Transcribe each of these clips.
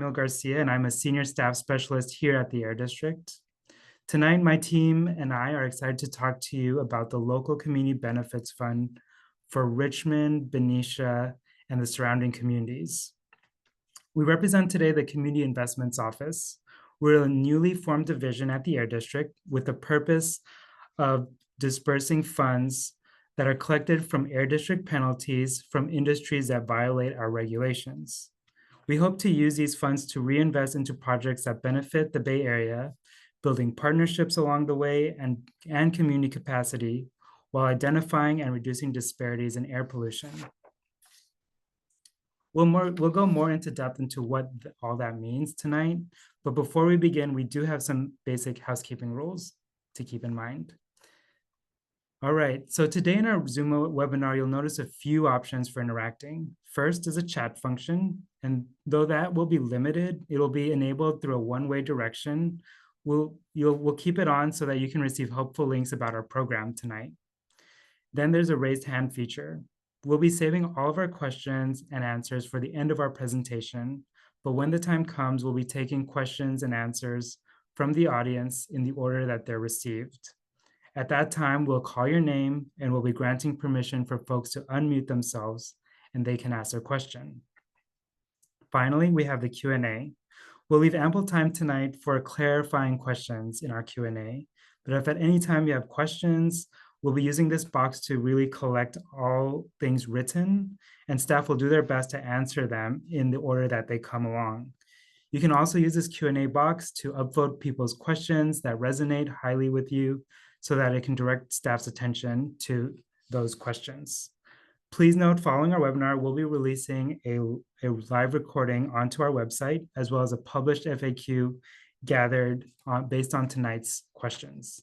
Samuel Garcia, and I'm a senior staff specialist here at the Air District. Tonight, my team and I are excited to talk to you about the local community benefits fund for Richmond, Benicia, and the surrounding communities. We represent today the Community Investments Office. We're a newly formed division at the Air District with the purpose of dispersing funds that are collected from Air District penalties from industries that violate our regulations. We hope to use these funds to reinvest into projects that benefit the Bay Area, building partnerships along the way and community capacity while identifying and reducing disparities in air pollution. We'll go more into depth into what all that means tonight, but before we begin, we do have some basic housekeeping rules to keep in mind. All right, so today in our Zoom webinar, you'll notice a few options for interacting. First is a chat function, and though that will be limited, it'll be enabled through a one-way direction. We'll keep it on so that you can receive helpful links about our program tonight. Then there's a raised hand feature. We'll be saving all of our questions and answers for the end of our presentation, but when the time comes, we'll be taking questions and answers from the audience in the order that they're received. At that time, we'll call your name and we'll be granting permission for folks to unmute themselves and they can ask their question. Finally, we have the Q&A. We'll leave ample time tonight for clarifying questions in our Q&A, but if at any time you have questions, we'll be using this box to really collect all things written, and staff will do their best to answer them in the order that they come along. You can also use this Q&A box to upvote people's questions that resonate highly with you so that it can direct staff's attention to those questions. Please note, following our webinar, we'll be releasing a live recording onto our website, as well as a published FAQ gathered based on tonight's questions.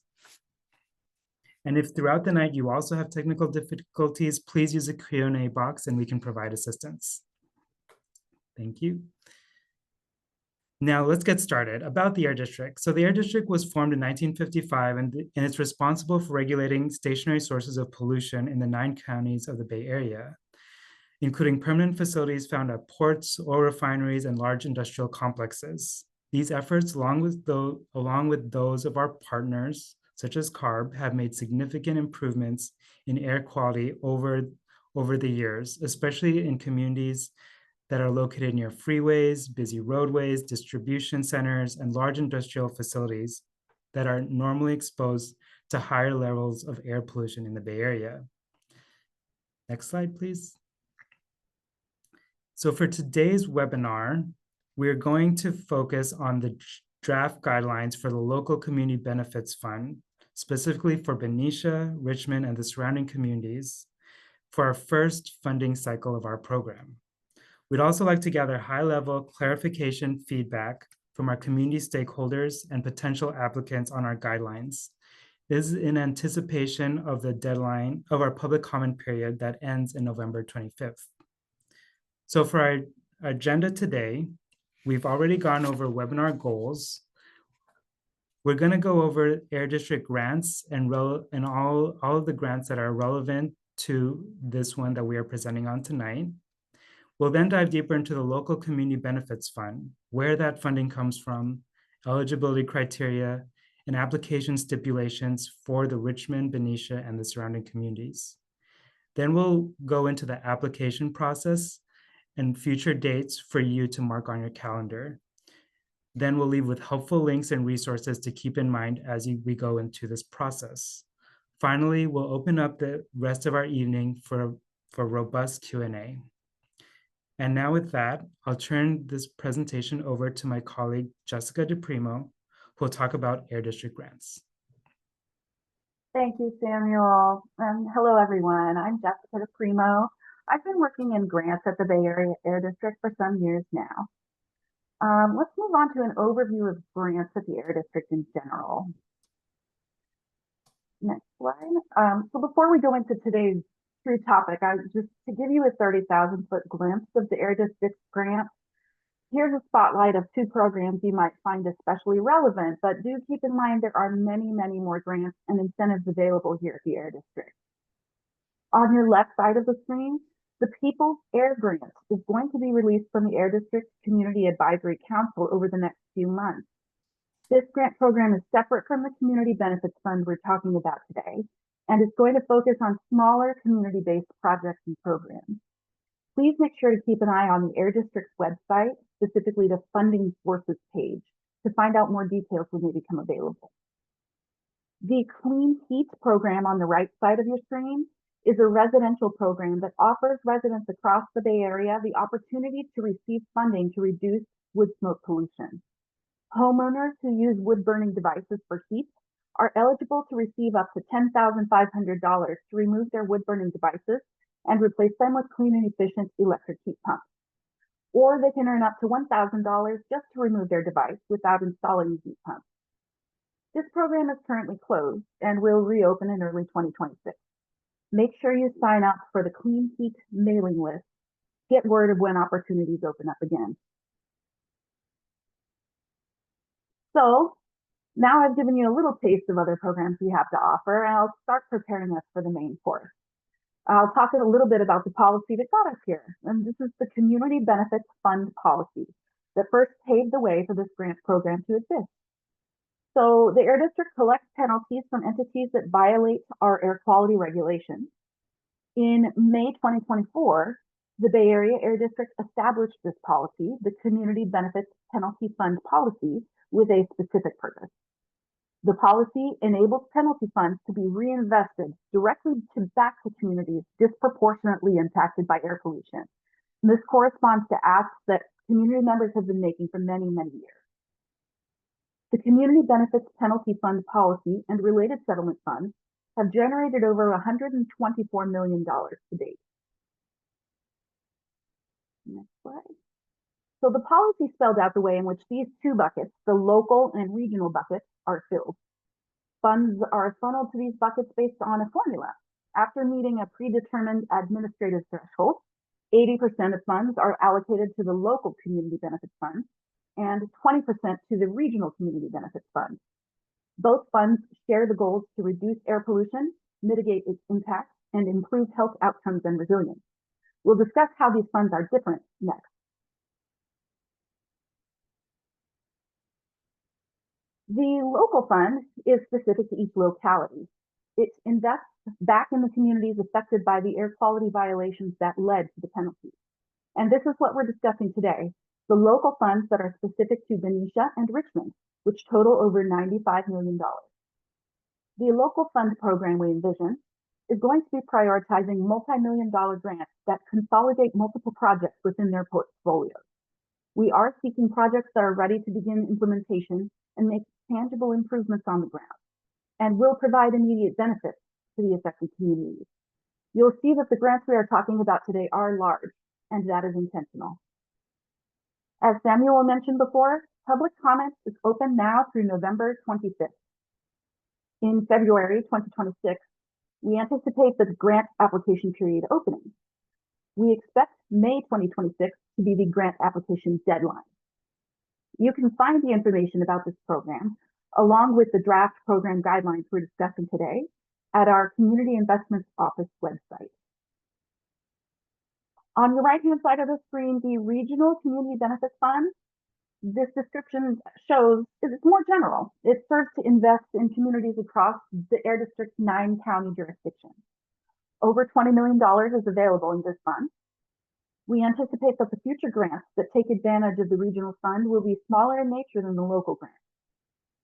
And if throughout the night you also have technical difficulties, please use the Q&A box and we can provide assistance. Thank you. Now let's get started. About the Air District. So the Air District was formed in 1955 and it's responsible for regulating stationary sources of pollution in the 9 counties of the Bay Area, including permanent facilities found at ports, oil refineries, and large industrial complexes. These efforts, along with those of our partners, such as CARB, have made significant improvements in air quality over the years, especially in communities that are located near freeways, busy roadways, distribution centers, and large industrial facilities that are normally exposed to higher levels of air pollution in the Bay Area. Next slide, please. So for today's webinar, we're going to focus on the draft guidelines for the Local Community Benefits Fund, specifically for Benicia, Richmond, and the surrounding communities for our first funding cycle of our program. We'd also like to gather high-level clarification feedback from our community stakeholders and potential applicants on our guidelines. This is in anticipation of the deadline of our public comment period that ends in November 25th. So for our agenda today, we've already gone over webinar goals. We're going to go over Air District grants and all of the grants that are relevant to this one that we are presenting on tonight. We'll then dive deeper into the Local Community Benefits Fund, where that funding comes from, eligibility criteria, and application stipulations for the Richmond, Benicia, and the surrounding communities. Then we'll go into the application process and future dates for you to mark on your calendar. Then we'll leave with helpful links and resources to keep in mind as we go into this process. Finally, we'll open up the rest of our evening for robust Q&A. And now with that, I'll turn this presentation over to my colleague, Jessica DePrimo, who will talk about Air District grants. Thank you, Samuel. Hello, everyone. I'm Jessica DePrimo. I've been working in grants at the Bay Area Air District for some years now. Let's move on to an overview of grants at the Air District in general. Next slide. So before we go into today's true topic, just to give you a 30,000-foot glimpse of the Air District's grants, here's a spotlight of 2 programs you might find especially relevant, but do keep in mind there are many, many more grants and incentives available here at the Air District. On your left side of the screen, The People's Air Grant is going to be released from the Air District Community Advisory Council over the next few months. This grant program is separate from the Community Benefits Fund we're talking about today, and is going to focus on smaller community-based projects and programs. Please make sure to keep an eye on the Air District's website, specifically the funding sources page, to find out more details when they become available. The Clean Heat program on the right side of your screen is a residential program that offers residents across the Bay Area the opportunity to receive funding to reduce wood smoke pollution. Homeowners who use wood-burning devices for heat are eligible to receive up to $10,500 to remove their wood-burning devices and replace them with clean and efficient electric heat pumps. Or they can earn up to $1,000 just to remove their device without installing a heat pump. This program is currently closed and will reopen in early 2026. Make sure you sign up for the Clean Heat mailing list. Get word of when opportunities open up again. So now I've given you a little taste of other programs we have to offer, and I'll start preparing us for the main course. I'll talk a little bit about the policy that got us here, and this is the Community Benefits Fund policy that first paved the way for this grant program to exist. So the Air District collects penalties from entities that violate our air quality regulations. In May 2024, the Bay Area Air District established this policy, the Community Benefits Penalty Fund policy, with a specific purpose. The policy enables penalty funds to be reinvested directly back to communities disproportionately impacted by air pollution. And this corresponds to asks that community members have been making for many, many years. The Community Benefits Penalty Fund policy and related settlement funds have generated over $124 million to date. Next slide. So the policy spelled out the way in which these two buckets, the local and regional buckets, are filled. Funds are funneled to these buckets based on a formula. After meeting a predetermined administrative threshold, 80% of funds are allocated to the local community benefits fund and 20% to the regional community benefits fund. Both funds share the goals to reduce air pollution, mitigate its impacts, and improve health outcomes and resilience. We'll discuss how these funds are different next. The local fund is specific to each locality. It invests back in the communities affected by the air quality violations that led to the penalties. And this is what we're discussing today, the local funds that are specific to Benicia and Richmond, which total over $95 million. The local fund program we envision is going to be prioritizing multi-million-dollar grants that consolidate multiple projects within their portfolios. We are seeking projects that are ready to begin implementation and make tangible improvements on the ground, and will provide immediate benefits to the affected communities. You'll see that the grants we are talking about today are large, and that is intentional. As Samuel mentioned before, public comment is open now through November 25th. In February 2026, we anticipate the grant application period opening. We expect May 2026 to be the grant application deadline. You can find the information about this program, along with the draft program guidelines we're discussing today, at our Community Investments Office website. On the right-hand side of the screen, the Regional Community Benefits Fund, this description shows it's more general. It serves to invest in communities across the Air District's 9-county jurisdiction. Over $20 million is available in this fund. We anticipate that the future grants that take advantage of the regional fund will be smaller in nature than the local grants.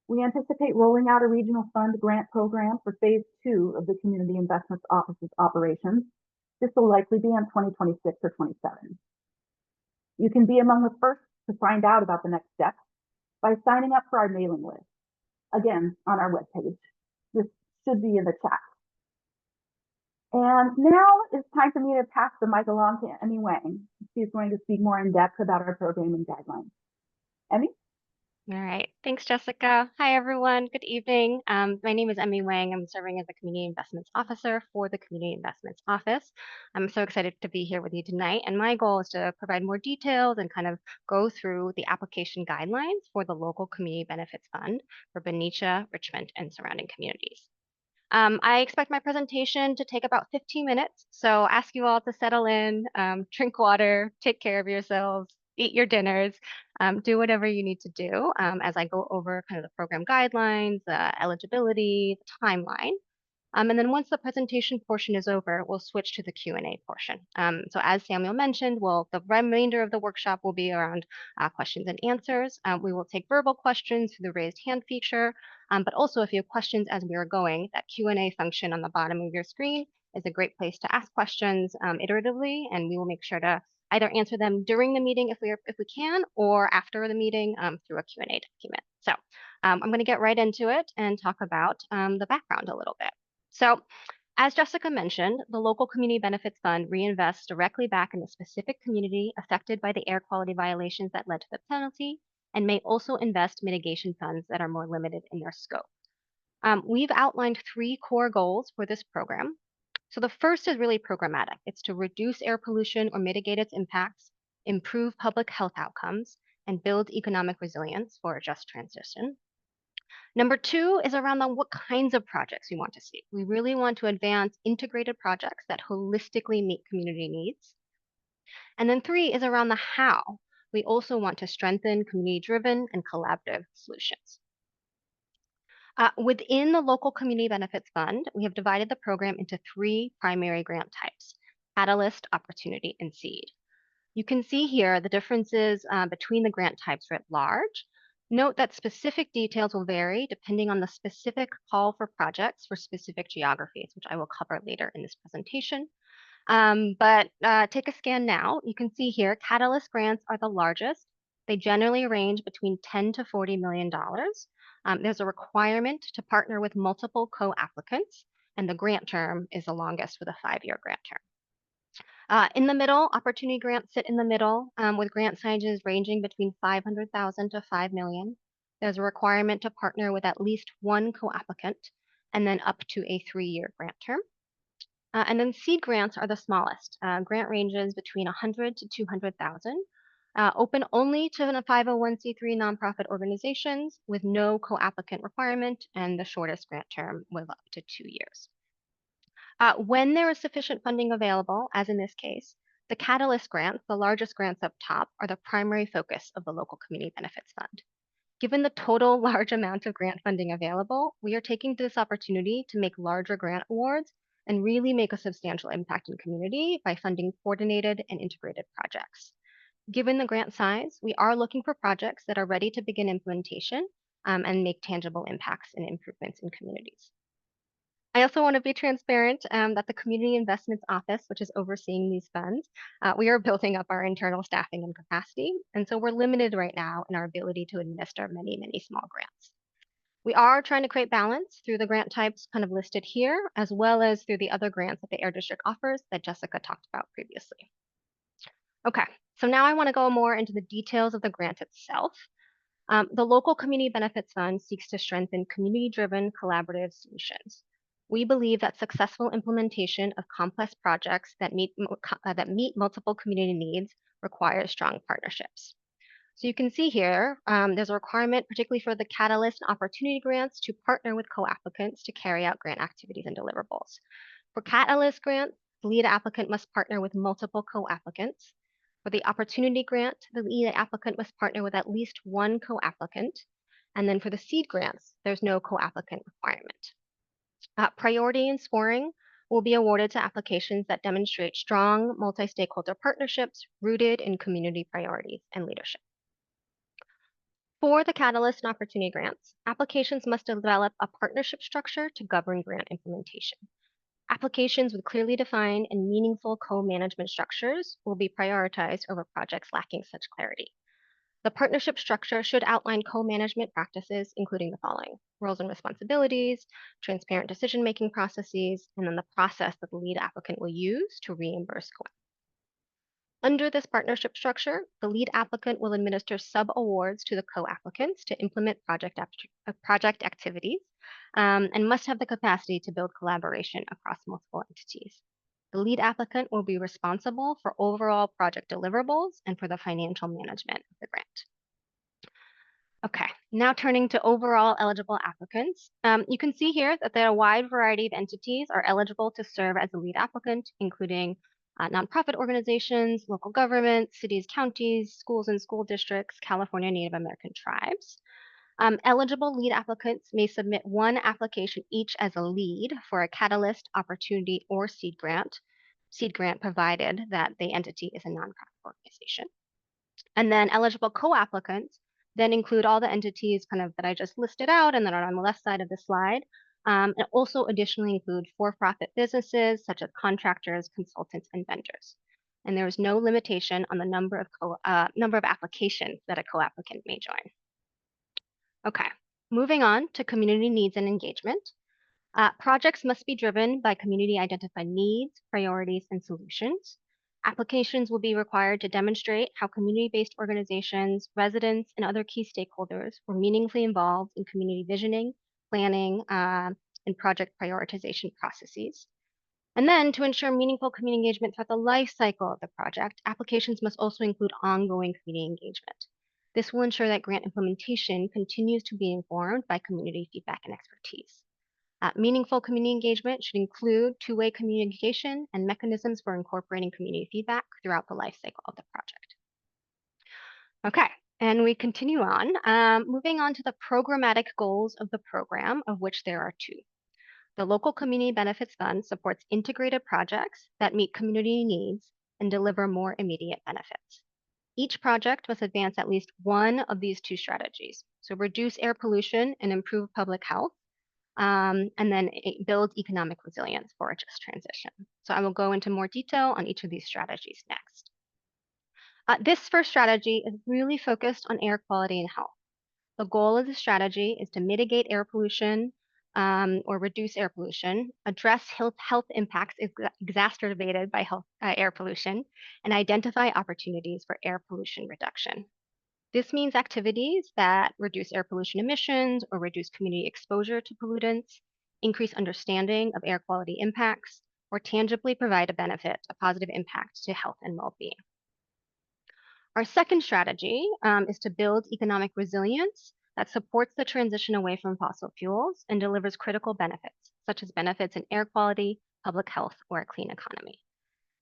We anticipate rolling out a regional fund grant program for phase 2 of the Community Investments Office's operations. This will likely be in 2026 or 27. You can be among the first to find out about the next steps by signing up for our mailing list. Again, on our webpage. This should be in the chat. And now it's time for me to pass the mic along to Emmy Wang. She's going to speak more in depth about our program and guidelines. Emmy? All right. Thanks, Jessica. Hi, everyone. Good evening. My name is Emmy Wang. I'm serving as the Community Investments Officer for the Community Investments Office. I'm so excited to be here with you tonight. And my goal is to provide more details and kind of go through the application guidelines for the local Community Benefits Fund for Benicia, Richmond, and surrounding communities. I expect my presentation to take about 15 minutes, so ask you all to settle in, drink water, take care of yourselves, eat your dinners, do whatever you need to do as I go over kind of the program guidelines, eligibility, the timeline. And then once the presentation portion is over, we'll switch to the Q&A portion. So as Samuel mentioned, the remainder of the workshop will be around questions and answers. We will take verbal questions through the raised hand feature, but also if you have questions as we are going, that Q&A function on the bottom of your screen is a great place to ask questions iteratively, and we will make sure to either answer them during the meeting if we can, or after the meeting through a Q&A document. So I'm going to get right into it and talk about the background a little bit. So, as Jessica mentioned, the local community benefits fund reinvests directly back in the specific community affected by the air quality violations that led to the penalty, and may also invest mitigation funds that are more limited in their scope. We've outlined 3 core goals for this program. So the first is really programmatic. It's to reduce air pollution or mitigate its impacts, improve public health outcomes, and build economic resilience for a just transition. Number 2 is around what kinds of projects we want to see. We really want to advance integrated projects that holistically meet community needs. And then 3 is around the how. We also want to strengthen community-driven and collaborative solutions. Within the local community benefits fund, we have divided the program into 3 primary grant types: Catalyst, Opportunity, and Seed. You can see here the differences between the grant types writ large. Note that specific details will vary depending on the specific call for projects for specific geographies, which I will cover later in this presentation. But take a scan now. You can see here Catalyst grants are the largest. They generally range between $10 to $40 million. There's a requirement to partner with multiple co-applicants, and the grant term is the longest with a 5-year grant term. In the middle, opportunity grants sit in the middle with grant sizes ranging between $500,000 to $5 million. There's a requirement to partner with at least one co-applicant, and then up to a 3-year grant term. And then seed grants are the smallest. Grant ranges between $100,000 to $200,000, open only to 501c3 nonprofit organizations with no co-applicant requirement, and the shortest grant term with up to 2 years. When there is sufficient funding available, as in this case, the Catalyst grants, the largest grants up top, are the primary focus of the local community benefits fund. Given the total large amount of grant funding available, we are taking this opportunity to make larger grant awards and really make a substantial impact in community by funding coordinated and integrated projects. Given the grant size, we are looking for projects that are ready to begin implementation and make tangible impacts and improvements in communities. I also want to be transparent that the Community Investments Office, which is overseeing these funds, we are building up our internal staffing and capacity, and so we're limited right now in our ability to administer many, many small grants. We are trying to create balance through the grant types kind of listed here, as well as through the other grants that the Air District offers that Jessica talked about previously. Okay, so now I want to go more into the details of the grant itself. The Local Community Benefits Fund seeks to strengthen community-driven collaborative solutions. We believe that successful implementation of complex projects that meet multiple community needs requires strong partnerships. So you can see here, there's a requirement, particularly for the Catalyst and Opportunity grants, to partner with co-applicants to carry out grant activities and deliverables. For Catalyst grants, the lead applicant must partner with multiple co-applicants. For the Opportunity grant, the lead applicant must partner with at least one co-applicant. And then for the Seed grants, there's no co-applicant requirement. Priority and scoring will be awarded to applications that demonstrate strong multi-stakeholder partnerships rooted in community priorities and leadership. For the Catalyst and Opportunity grants, applications must develop a partnership structure to govern grant implementation. Applications with clearly defined and meaningful co-management structures will be prioritized over projects lacking such clarity. The partnership structure should outline co-management practices, including the following: roles and responsibilities, transparent decision-making processes, and then the process that the lead applicant will use to reimburse grants. Under this partnership structure, the lead applicant will administer sub-awards to the co-applicants to implement project activities and must have the capacity to build collaboration across multiple entities. The lead applicant will be responsible for overall project deliverables and for the financial management of the grant. Okay, Now turning to overall eligible applicants, you can see here that there are a wide variety of entities are eligible to serve as a lead applicant, including nonprofit organizations, local governments, cities, counties, schools and school districts, California Native American tribes. Eligible lead applicants may submit one application each as a lead for a catalyst, opportunity, or seed grant provided that the entity is a nonprofit organization. And then eligible co-applicants then include all the entities kind of that I just listed out and that are on the left side of the slide. And also additionally include for-profit businesses such as contractors, consultants, and vendors. And there is no limitation on the number of applications that a co-applicant may join. Okay, moving on to community needs and engagement. Projects must be driven by community identified needs, priorities, and solutions. Applications will be required to demonstrate how community-based organizations, residents, and other key stakeholders were meaningfully involved in community visioning, planning, and project prioritization processes. And then to ensure meaningful community engagement throughout the life cycle of the project, applications must also include ongoing community engagement. This will ensure that grant implementation continues to be informed by community feedback and expertise. Meaningful community engagement should include two-way communication and mechanisms for incorporating community feedback throughout the life cycle of the project. Okay, and we continue on, moving on to the programmatic goals of the program, of which there are two. The Local Community Benefits Fund supports integrated projects that meet community needs and deliver more immediate benefits. Each project must advance at least one of these two strategies. So reduce air pollution and improve public health, and then build economic resilience for a just transition. So I will go into more detail on each of these strategies next. This first strategy is really focused on air quality and health. The goal of the strategy is to mitigate air pollution or reduce air pollution, address health impacts exacerbated by air pollution, and identify opportunities for air pollution reduction. This means activities that reduce air pollution emissions or reduce community exposure to pollutants, increase understanding of air quality impacts, or tangibly provide a positive impact to health and well-being. Our second strategy is to build economic resilience that supports the transition away from fossil fuels and delivers critical benefits, such as benefits in air quality, public health, or a clean economy.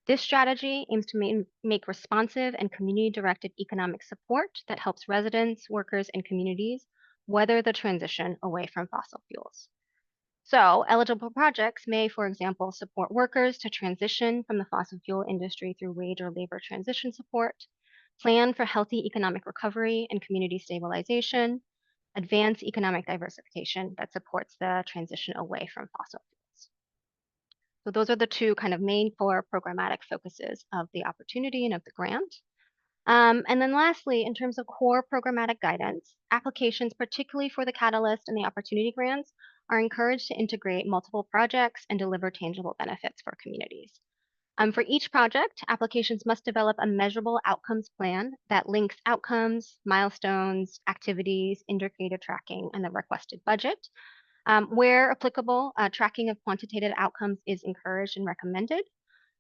This strategy aims to make responsive and community-directed economic support that helps residents, workers, and communities weather the transition away from fossil fuels. So, eligible projects may, for example, support workers to transition from the fossil fuel industry through wage or labor transition support, plan for healthy economic recovery and community stabilization, advance economic diversification that supports the transition away from fossil fuels. So those are the two kind of main core programmatic focuses of the opportunity and of the grant. And then lastly, in terms of core programmatic guidance, applications, particularly for the Catalyst and the Opportunity grants, are encouraged to integrate multiple projects and deliver tangible benefits for communities. For each project, applications must develop a measurable outcomes plan that links outcomes, milestones, activities, indicator tracking, and the requested budget. Where applicable, tracking of quantitative outcomes is encouraged and recommended.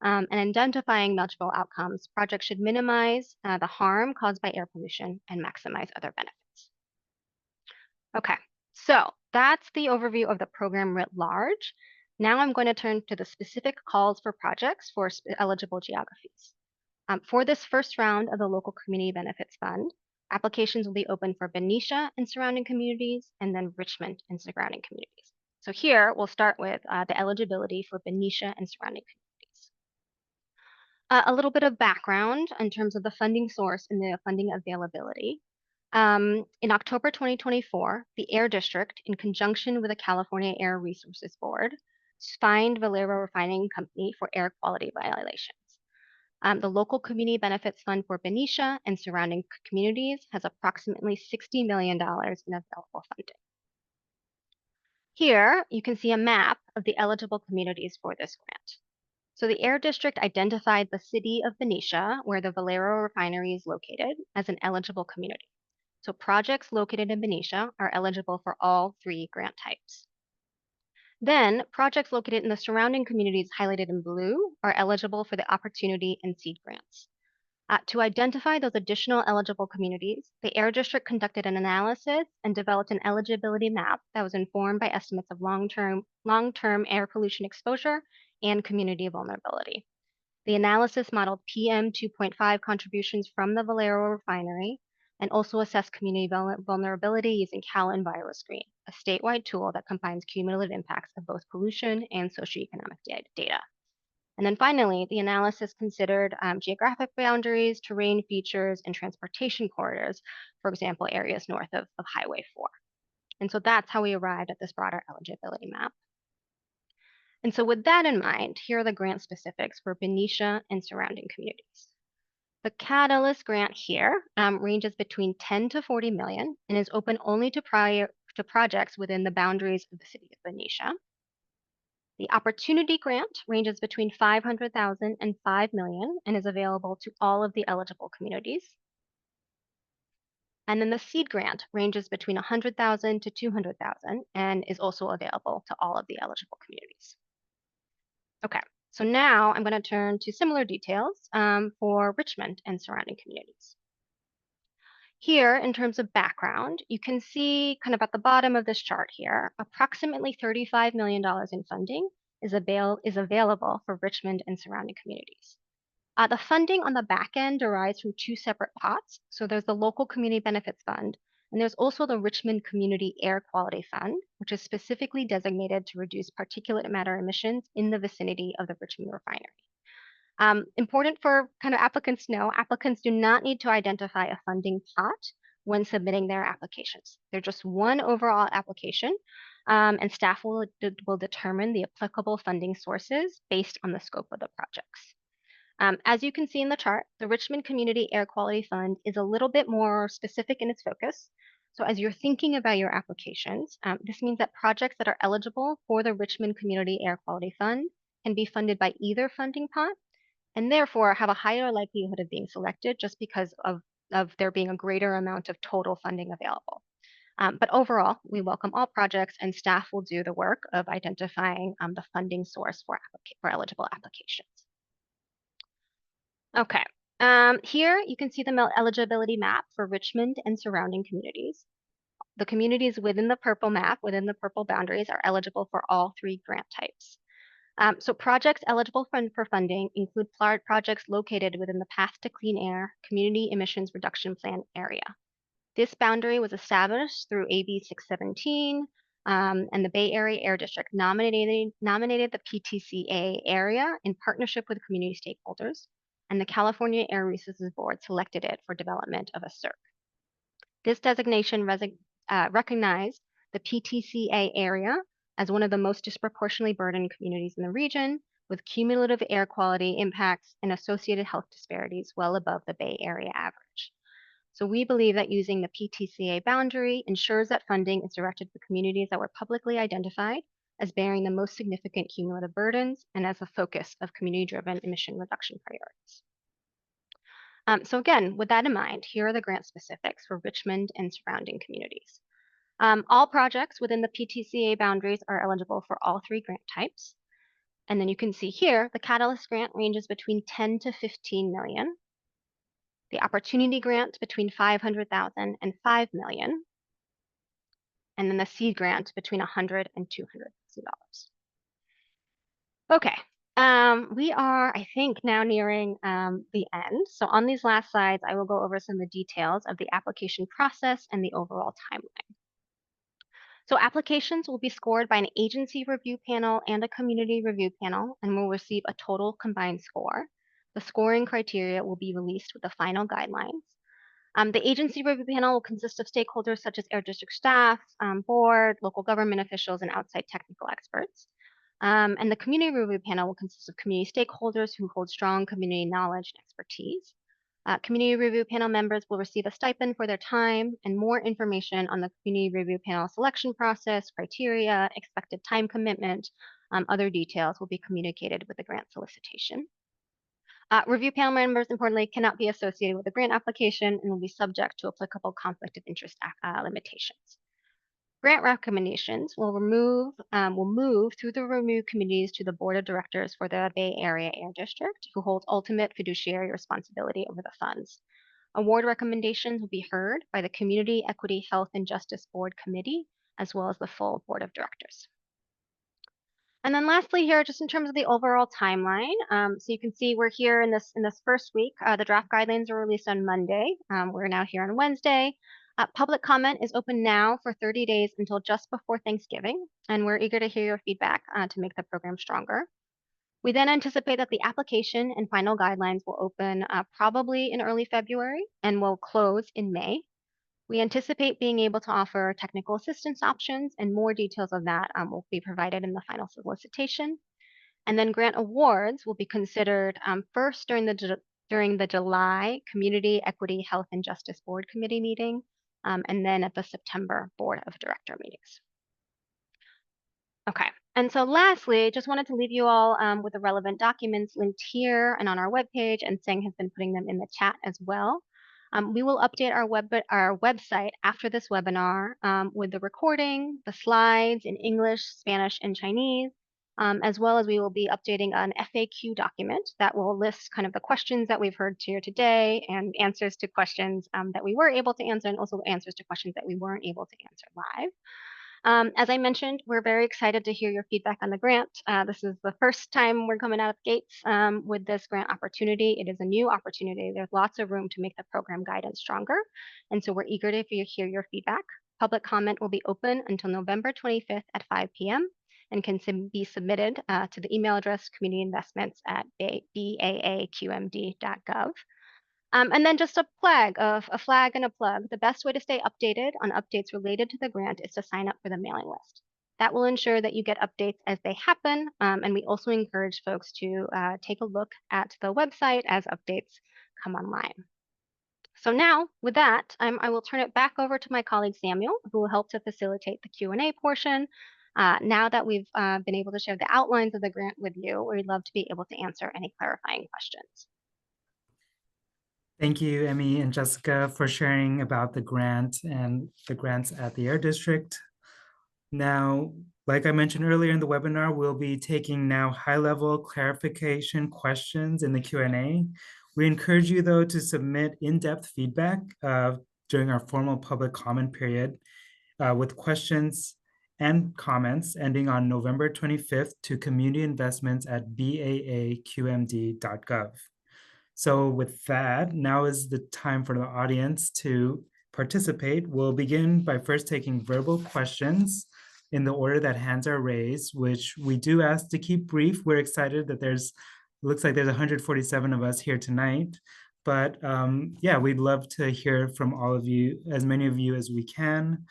And identifying measurable outcomes, projects should minimize the harm caused by air pollution and maximize other benefits. Okay, so that's the overview of the program writ large. Now I'm going to turn to the specific calls for projects for eligible geographies. For this first round of the Local Community Benefits Fund, applications will be open for Benicia and surrounding communities, and then Richmond and surrounding communities. So here we'll start with the eligibility for Benicia and surrounding communities. A little bit of background in terms of the funding source and the funding availability. In October 2024, the Air District, in conjunction with the California Air Resources Board, fined Valero Refining Company for air quality violations. The Local Community Benefits Fund for Benicia and surrounding communities has approximately $60 million in available funding. Here, you can see a map of the eligible communities for this grant. So the Air District identified the city of Benicia, where the Valero refinery is located, as an eligible community. So projects located in Benicia are eligible for all three grant types. Then, projects located in the surrounding communities highlighted in blue are eligible for the opportunity and seed grants. To identify those additional eligible communities, the Air District conducted an analysis and developed an eligibility map that was informed by estimates of long-term air pollution exposure and community vulnerability. The analysis modeled PM 2.5 contributions from the Valero refinery and also assessed community vulnerability using CalEnviroscreen, a statewide tool that combines cumulative impacts of both pollution and socioeconomic data. And then finally, the analysis considered geographic boundaries, terrain features, and transportation corridors, for example, areas north of Highway 4. And so that's how we arrived at this broader eligibility map. And so with that in mind, here are the grant specifics for Benicia and surrounding communities. The Catalyst grant here ranges between 10 to 40 million and is open only to projects within the boundaries of the city of Benicia. The Opportunity Grant ranges between 500,000 and 5 million and is available to all of the eligible communities. And then the Seed Grant ranges between 100,000 to 200,000 and is also available to all of the eligible communities. Okay, so now I'm going to turn to similar details for Richmond and surrounding communities. Here, in terms of background, you can see kind of at the bottom of this chart here, approximately $35 million in funding is available for Richmond and surrounding communities. The funding on the back end derives from two separate pots. So there's the Local Community Benefits Fund, and there's also the Richmond Community Air Quality Fund, which is specifically designated to reduce particulate matter emissions in the vicinity of the Richmond refinery. Important for kind of applicants to know, applicants do not need to identify a funding pot when submitting their applications. They're just one overall application, and staff will determine the applicable funding sources based on the scope of the projects. As you can see in the chart, the Richmond Community Air Quality Fund is a little bit more specific in its focus. So as you're thinking about your applications, this means that projects that are eligible for the Richmond Community Air Quality Fund can be funded by either funding pot and therefore have a higher likelihood of being selected just because of there being a greater amount of total funding available. But overall, we welcome all projects and staff will do the work of identifying the funding source for eligible applications. Okay, here you can see the eligibility map for Richmond and surrounding communities. The communities within the purple map, within the purple boundaries, are eligible for all three grant types. So projects eligible for funding include projects located within the Path to Clean Air Community Emissions Reduction Plan area. This boundary was established through AB 617, and the Bay Area Air District nominated the PTCA area in partnership with community stakeholders, and the California Air Resources Board selected it for development of a CERC. This designation recognized the PTCA area as one of the most disproportionately burdened communities in the region, with cumulative air quality impacts and associated health disparities well above the Bay Area average. So we believe that using the PTCA boundary ensures that funding is directed to communities that were publicly identified as bearing the most significant cumulative burdens and as a focus of community-driven emission reduction priorities. So again, with that in mind, here are the grant specifics for Richmond and surrounding communities. All projects within the PTCA boundaries are eligible for all three grant types. And then you can see here, the Catalyst grant ranges between 10 to 15 million. The Opportunity grant between 500,000 and 5 million. And then the Seed grant between 100 and $200,000. Okay, we are, I think, now nearing the end. So on these last slides, I will go over some of the details of the application process and the overall timeline. So applications will be scored by an agency review panel and a community review panel and will receive a total combined score. The scoring criteria will be released with the final guidelines. The agency review panel will consist of stakeholders such as Air District staff, board, local government officials, and outside technical experts. And the community review panel will consist of community stakeholders who hold strong community knowledge and expertise. Community review panel members will receive a stipend for their time, and more information on the community review panel selection process, criteria, expected time commitment, other details will be communicated with the grant solicitation. Review panel members, importantly, cannot be associated with the grant application and will be subject to applicable conflict of interest limitations. Grant recommendations will move through the review committees to the board of directors for the Bay Area Air District, who holds ultimate fiduciary responsibility over the funds. Award recommendations will be heard by the Community Equity, Health, and Justice Board Committee, as well as the full board of directors. And then lastly here, just in terms of the overall timeline, so you can see we're here in this first week. The draft guidelines were released on Monday. We're now here on Wednesday. Public comment is open now for 30 days until just before Thanksgiving, and we're eager to hear your feedback to make the program stronger. We then anticipate that the application and final guidelines will open probably in early February and will close in May. We anticipate being able to offer technical assistance options, and more details of that will be provided in the final solicitation. And then grant awards will be considered first during the July Community Equity, Health, and Justice Board Committee meeting, and then at the September Board of Director meetings. Okay, and so lastly, just wanted to leave you all with the relevant documents linked here and on our webpage, and Sang has been putting them in the chat as well. We will update our website after this webinar with the recording, the slides in English, Spanish, and Chinese, as well as we will be updating an FAQ document that will list kind of the questions that we've heard here today and answers to questions that we were able to answer, and also answers to questions that we weren't able to answer live. As I mentioned, we're very excited to hear your feedback on the grant. This is the first time we're coming out of the gates with this grant opportunity. It is a new opportunity. There's lots of room to make the program guidance stronger. And so we're eager to hear your feedback. Public comment will be open until November 25th at 5 p.m. and can be submitted to the email address communityinvestments@baaqmd.gov. And then just a flag and a plug. The best way to stay updated on updates related to the grant is to sign up for the mailing list. That will ensure that you get updates as they happen. And we also encourage folks to take a look at the website as updates come online. So now, with that, I will turn it back over to my colleague Samuel, who will help to facilitate the Q&A portion. Now that we've been able to share the outlines of the grant with you, we'd love to be able to answer any clarifying questions. Thank you, Emmy and Jessica, for sharing about the grant and the grants at the Air District. Now, like I mentioned earlier in the webinar, we'll be taking now high-level clarification questions in the Q&A. We encourage you, though, to submit in-depth feedback during our formal public comment period with questions and comments ending on November 25th to communityinvestments@baaqmd.gov. So with that, now is the time for the audience to participate. We'll begin by first taking verbal questions in the order that hands are raised, which we do ask to keep brief. We're excited that looks like there's 147 of us here tonight. But yeah, we'd love to hear from all of you, as many of you as we can.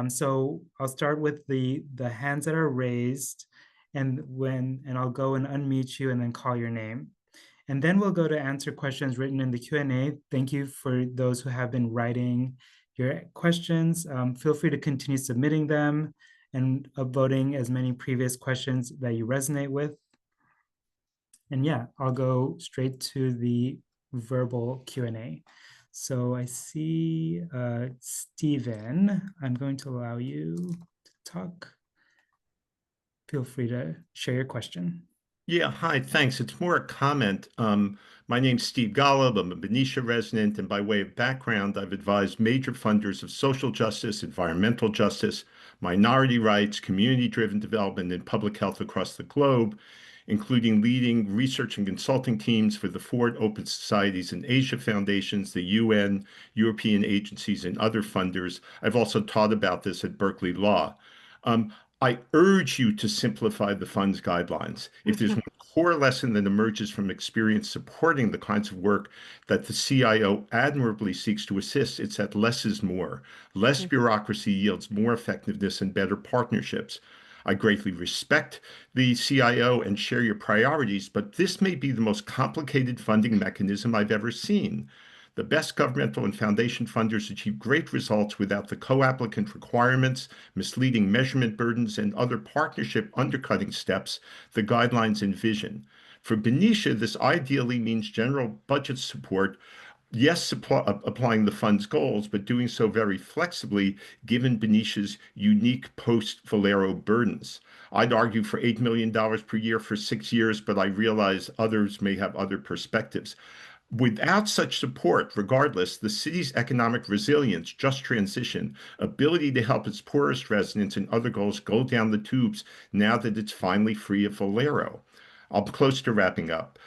So I'll start with the hands that are raised, and I'll go and unmute you and then call your name. And then we'll go to answer questions written in the Q&A. Thank you for those who have been writing your questions. Feel free to continue submitting them and upvoting as many previous questions that you resonate with. And yeah, I'll go straight to the verbal Q&A. So I see Stephen. I'm going to allow you to talk. Feel free to share your question. Yeah, hi, thanks. It's more a comment. My name's Steve Golub. I'm a Benicia resident, and by way of background, I've advised major funders of social justice, environmental justice, minority rights, community-driven development, and public health across the globe, including leading research and consulting teams for the Ford Open Societies and Asia Foundations, the UN, European agencies, and other funders. I've also taught about this at Berkeley Law. I urge you to simplify the fund's guidelines. If there's one core lesson that emerges from experience supporting the kinds of work that the CIO admirably seeks to assist, it's that less is more. Less bureaucracy yields more effectiveness and better partnerships. I greatly respect the CIO and share your priorities, but this may be the most complicated funding mechanism I've ever seen. The best governmental and foundation funders achieve great results without the co-applicant requirements, misleading measurement burdens, and other partnership undercutting steps the guidelines envision. For Benicia, this ideally means general budget support yes, applying the fund's goals, but doing so very flexibly given Benicia's unique post-Valero burdens. I'd argue for $8 million per year for 6 years, but I realize others may have other perspectives. Without such support, regardless, the city's economic resilience, just transition, ability to help its poorest residents and other goals go down the tubes now that it's finally free of Valero. I'm close to wrapping up.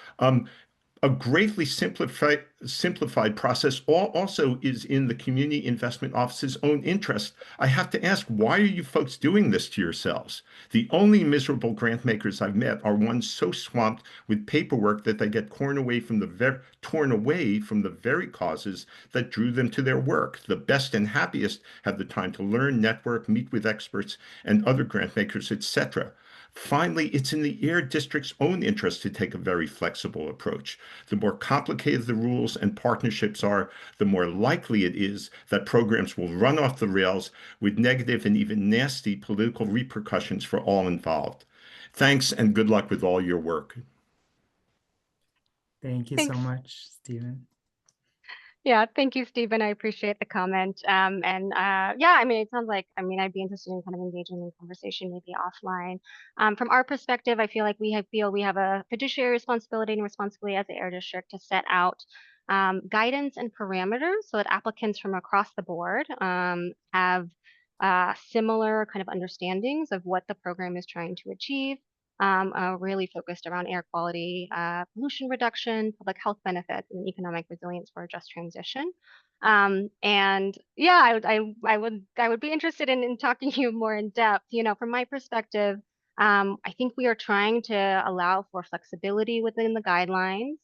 A greatly simplified process also is in the Community Investment Office's own interest. I have to ask, why are you folks doing this to yourselves? The only miserable grant makers I've met are ones so swamped with paperwork that they get torn away from the very causes that drew them to their work. The best and happiest have the time to learn, network, meet with experts and other grant makers, etc. Finally, it's in the Air District's own interest to take a very flexible approach. The more complicated the rules and partnerships are, the more likely it is that programs will run off the rails with negative and even nasty political repercussions for all involved. Thanks and good luck with all your work. Thank you so Thanks. much, Stephen. Yeah, thank you, Stephen. I appreciate the comment. Yeah, I mean, it sounds like, I mean, I'd be interested in kind of engaging in conversation maybe offline. From our perspective, I feel like feel we have a fiduciary responsibility and responsibility as the Air District to set out guidance and parameters so that applicants from across the board have similar kind of understandings of what the program is trying to achieve. Really focused around air quality, pollution reduction, public health benefits, and economic resilience for a just transition. And yeah, I would be interested in talking to you more in depth. You know, from my perspective, I think we are trying to allow for flexibility within the guidelines.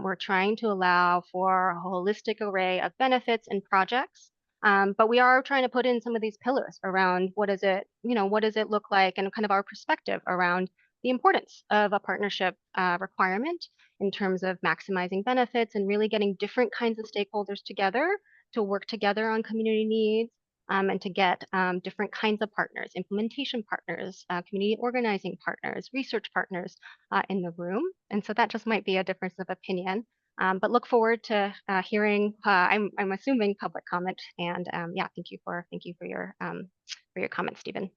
We're trying to allow for a holistic array of benefits and projects. But we are trying to put in some of these pillars around what does it, you know, what does it look like, and kind of our perspective around the importance of a partnership requirement in terms of maximizing benefits and really getting different kinds of stakeholders together to work together on community needs, and to get different kinds of partners, implementation partners, community organizing partners, research partners in the room. And so that just might be a difference of opinion. But look forward to hearing. I'm assuming public comment. And yeah, thank you for your comments, Stephen.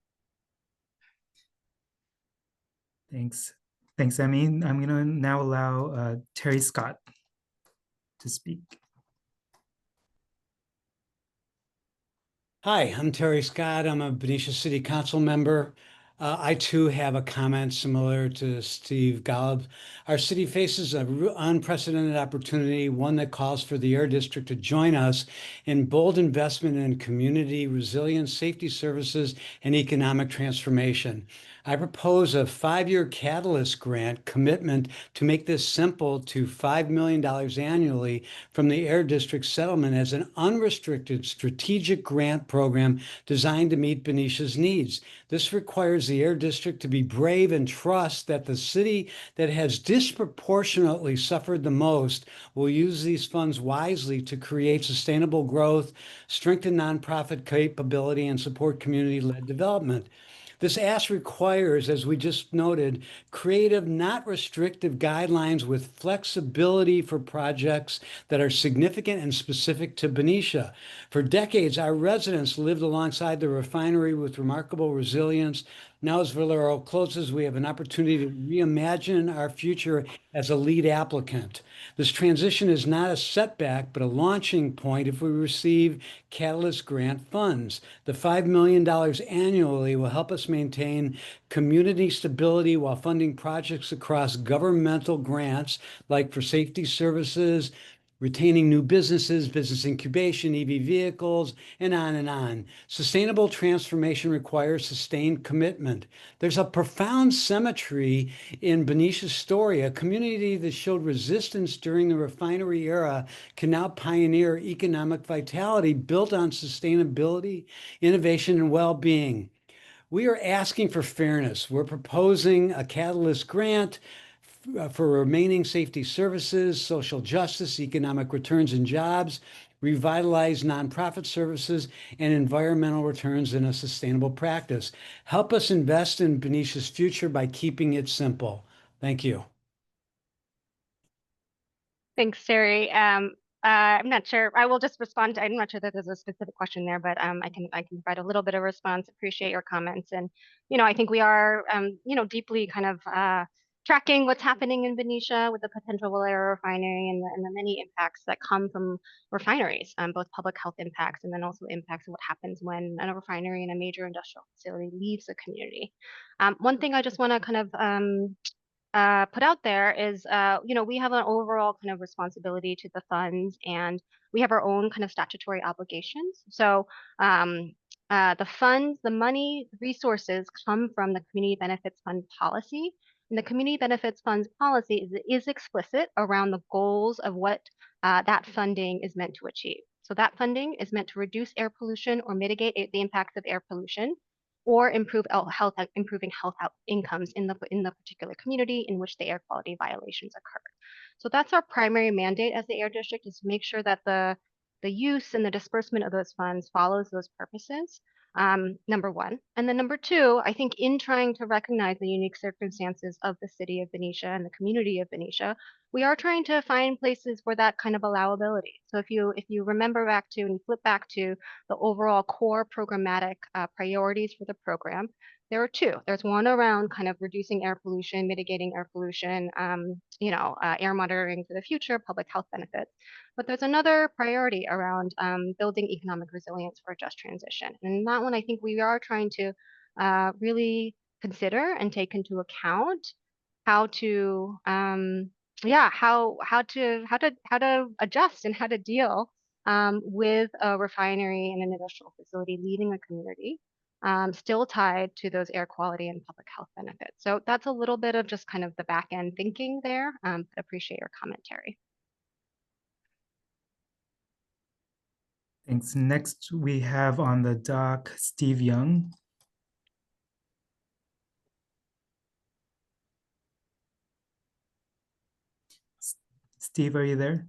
Thanks. Thanks, Emmy. I'm going to now allow Terry Scott to speak. Hi, I'm Terry Scott. I'm a Benicia City Council member. I too have a comment similar to Steve Golub. Our city faces an unprecedented opportunity, one that calls for the Air District to join us in bold investment in community resilience, safety services, and economic transformation. I propose a 5-year catalyst grant commitment to make this simple to $5 million annually from the Air District settlement as an unrestricted strategic grant program designed to meet Benicia's needs. This requires the Air District to be brave and trust that the city that has disproportionately suffered the most will use these funds wisely to create sustainable growth, strengthen nonprofit capability, and support community-led development. This ask requires, as we just noted, creative, not restrictive guidelines with flexibility for projects that are significant and specific to Benicia. For decades, our residents lived alongside the refinery with remarkable resilience. Now, as Valero closes, we have an opportunity to reimagine our future as a lead applicant. This transition is not a setback, but a launching point if we receive Catalyst grant funds. The $5 million annually will help us maintain community stability while funding projects across governmental grants, like for safety services, retaining new businesses, business incubation, EV vehicles, and on and on. Sustainable transformation requires sustained commitment. There's a profound symmetry in Benicia's story. A community that showed resistance during the refinery era can now pioneer economic vitality built on sustainability, innovation, and well-being. We are asking for fairness. We're proposing a Catalyst grant for remaining safety services, social justice, economic returns and jobs, revitalize nonprofit services, and environmental returns in a sustainable practice. Help us invest in Benicia's future by keeping it simple. Thank you. Thanks, Terry. I'm not sure. I will just respond to, I'm not sure that there's a specific question there, but I can provide a little bit of response. Appreciate your comments. And, I think we are, deeply kind of tracking what's happening in Benicia with the potential Valero refinery and the many impacts that come from refineries, both public health impacts and then also impacts of what happens when a refinery and a major industrial facility leaves a community. One thing I just want to kind of put out there is, we have an overall kind of responsibility to the funds, and we have our own kind of statutory obligations. So the funds, the money, resources come from the Community Benefits Fund policy. And the Community Benefits Funds policy is explicit around the goals of what that funding is meant to achieve. So that funding is meant to reduce air pollution or mitigate the impacts of air pollution, or improving health outcomes in the particular community in which the air quality violations occur. So that's our primary mandate as the air district, is to make sure that the use and the disbursement of those funds follows those purposes. Number one. And then number two, I think in trying to recognize the unique circumstances of the city of Benicia and the community of Benicia, we are trying to find places for that kind of allowability. So if you remember back to and flip back to the overall core programmatic priorities for the program, there are two. There's one around kind of reducing air pollution, mitigating air pollution, air monitoring for the future, public health benefits. But there's another priority around building economic resilience for a just transition. And that one, I think we are trying to really consider and take into account how to how to adjust and how to deal with a refinery and an industrial facility leaving a community, still tied to those air quality and public health benefits. So that's a little bit of just kind of the back end thinking there. Appreciate your commentary. Thanks. Next, we have on the dock Steve Young. Steve, are you there?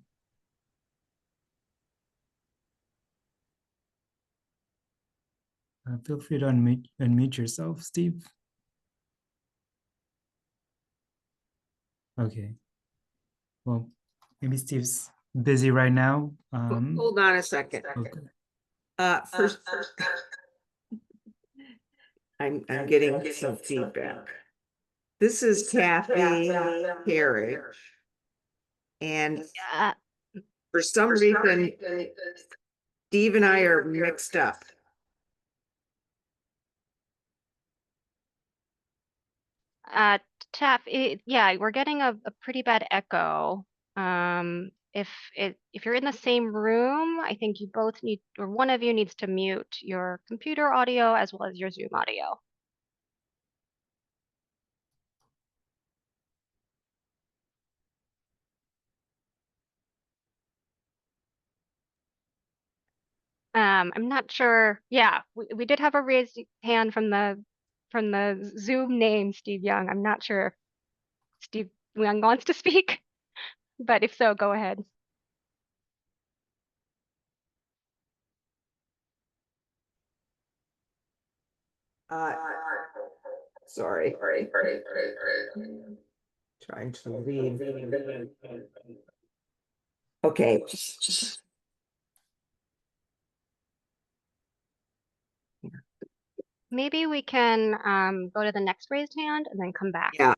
Feel free to unmute yourself, Steve. Okay. Well, maybe Steve's busy right now. Hold on a second. Okay. First, I'm getting some feedback. This is Kathy Carriage. And for some reason, Steve and I are mixed up. Taff, yeah, we're getting a pretty bad echo. If you're in the same room, I think you both need, or one of you needs to mute your computer audio as well as your Zoom audio. I'm not sure. Yeah, we did have a raised hand from the Zoom name, Steve Young. I'm not sure if Steve Young wants to speak, but if so, go ahead. Sorry. Trying to leave. Okay. Maybe we can go to the next raised hand and then come back. Yeah,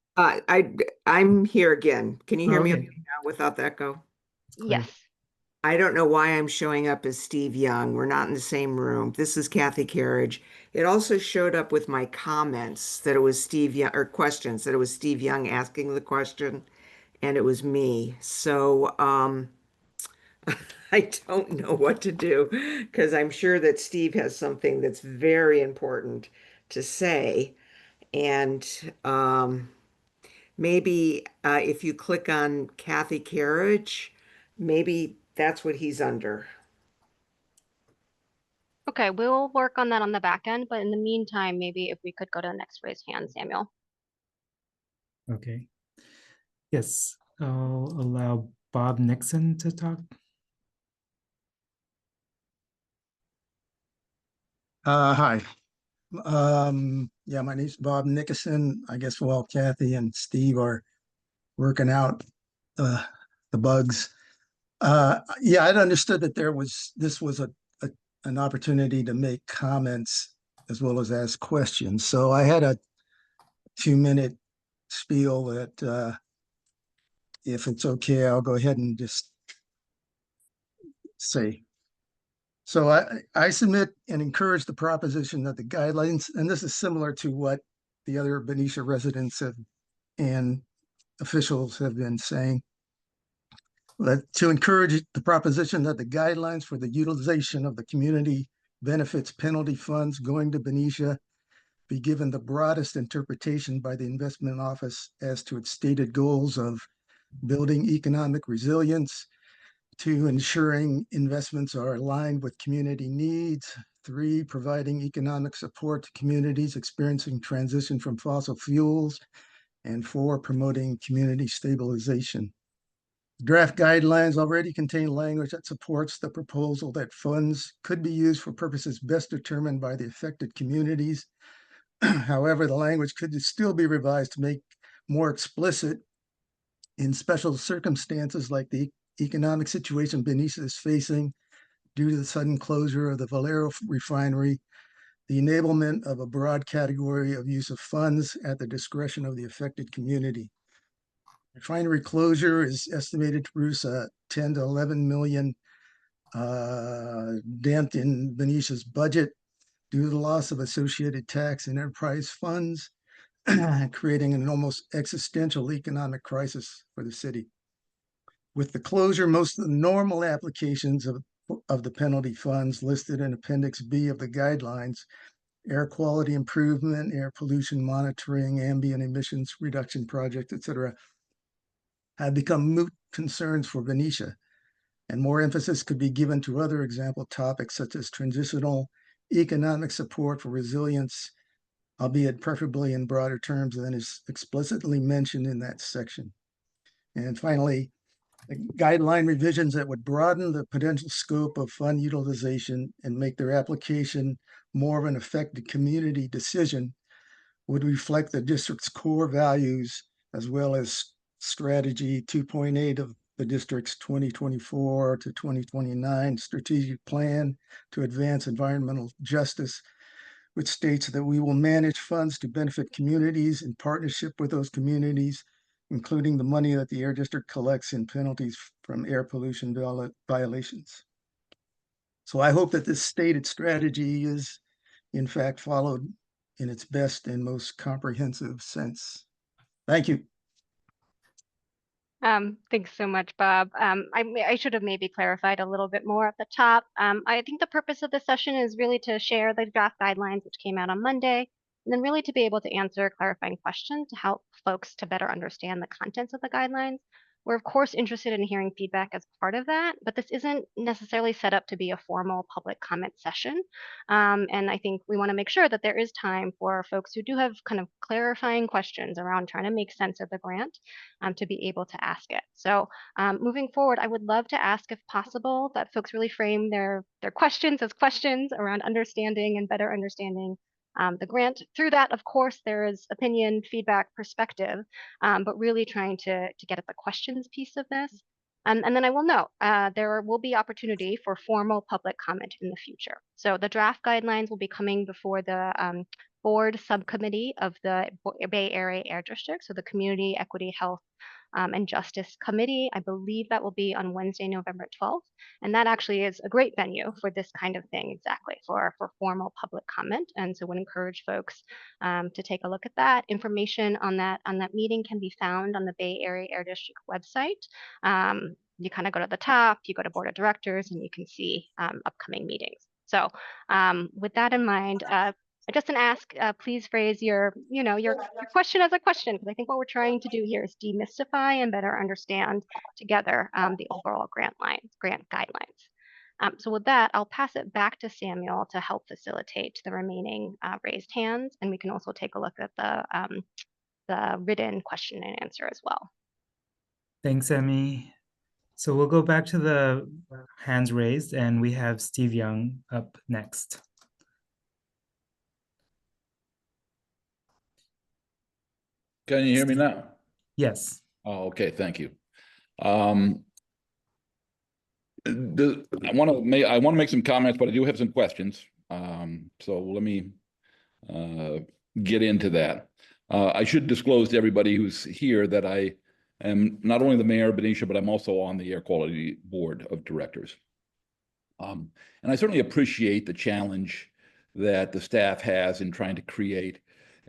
I'm here again. Can you hear me Okay. now without the echo? Yes. I don't know why I'm showing up as Steve Young. We're not in the same room. This is Kathy Carriage. It also showed up with my comments that it was Steve Young, or questions, that it was Steve Young asking the question, and it was me. So I don't know what to do, because I'm sure that Steve has something that's very important to say. And maybe if you click on Kathy Carriage, maybe that's what he's under. Okay, we'll work on that on the back end, but in the meantime, maybe if we could go to the next raised hand, Samuel. Okay. Yes, I'll allow Bob Nixon to talk. Hi. Yeah, my name's Bob Nickerson. I guess while Kathy and Steve are working out the bugs, Yeah, I'd understood that this was an opportunity to make comments as well as ask questions. So I had a 2-minute spiel that if it's okay, I'll go ahead and just say. So I submit and encourage the proposition that the guidelines, and this is similar to what the other Benicia residents and officials have been saying, that to encourage the proposition that the guidelines for the utilization of the community benefits penalty funds going to Benicia be given the broadest interpretation by the investment office as to its stated goals of building economic resilience, to ensuring investments are aligned with community needs, 3, providing economic support to communities experiencing transition from fossil fuels, and 4, promoting community stabilization. Draft guidelines already contain language that supports the proposal that funds could be used for purposes best determined by the affected communities. However, the language could still be revised to make more explicit in special circumstances like the economic situation Benicia is facing due to the sudden closure of the Valero refinery, the enablement of a broad category of use of funds at the discretion of the affected community. Refinery closure is estimated to produce a 10 to 11 million dent in Benicia's budget due to the loss of associated tax and enterprise funds, creating an almost existential economic crisis for the city. With the closure, most of the normal applications of the penalty funds listed in Appendix B of the guidelines, air quality improvement, air pollution monitoring, ambient emissions reduction project, etc., have become moot concerns for Benicia, and more emphasis could be given to other example topics such as transitional economic support for resilience, albeit preferably in broader terms than is explicitly mentioned in that section. And finally, the guideline revisions that would broaden the potential scope of fund utilization and make their application more of an effective community decision would reflect the district's core values as well as strategy 2.8 of the district's 2024 to 2029 strategic plan to advance environmental justice, which states that we will manage funds to benefit communities in partnership with those communities, including the money that the Air District collects in penalties from air pollution violations. So I hope that this stated strategy is in fact followed in its best and most comprehensive sense. Thank you. Thanks so much, Bob. I should have maybe clarified a little bit more at the top. I think the purpose of this session is really to share the draft guidelines which came out on Monday, and then really to be able to answer clarifying questions to help folks to better understand the contents of the guidelines. We're of course interested in hearing feedback as part of that, but this isn't necessarily set up to be a formal public comment session. And I think we want to make sure that there is time for folks who do have kind of clarifying questions around trying to make sense of the grant to be able to ask it. So moving forward, I would love to ask, if possible, that folks really frame their questions as questions around understanding and better understanding the grant. Through that, of course, there is opinion, feedback, perspective, but really trying to get at the questions piece of this. And then I will note, there will be opportunity for formal public comment in the future. So the draft guidelines will be coming before the board subcommittee of the Bay Area Air District, so the Community, Equity, Health, and Justice Committee. I believe that will be on Wednesday, November 12th. And that actually is a great venue for this kind of thing, exactly, for formal public comment. And so would encourage folks to take a look at that. Information on that meeting can be found on the Bay Area Air District website. You kind of go to the top, you go to Board of Directors, and you can see upcoming meetings. So with that in mind, just an ask, please phrase your question as a question, because I think what we're trying to do here is demystify and better understand together the overall grant guidelines. So with that, I'll pass it back to Samuel to help facilitate the remaining raised hands, and we can also take a look at the written question and answer as well. Thanks, Emmy. So we'll go back to the hands raised, and we have Steve Young up next. Can you hear me now? Yes. Oh, okay. Thank you. I want to make some comments, but I do have some questions. So let me get into that. I should disclose to everybody who's here that I am not only the mayor of Benicia, but I'm also on the Air Quality Board of Directors. And I certainly appreciate the challenge that the staff has in trying to create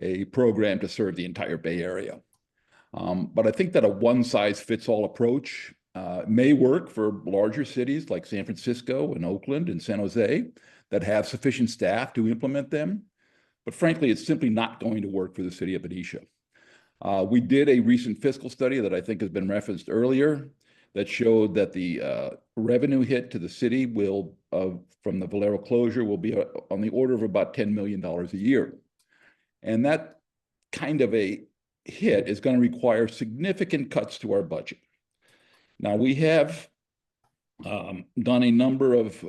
a program to serve the entire Bay Area. But I think that a one-size-fits-all approach may work for larger cities like San Francisco and Oakland and San Jose that have sufficient staff to implement them. But frankly, it's simply not going to work for the city of Benicia. We did a recent fiscal study that I think has been referenced earlier that showed that the revenue hit to the city will, from the Valero closure, will be on the order of about $10 million a year. And that kind of a hit is going to require significant cuts to our budget. Now, we have done a number of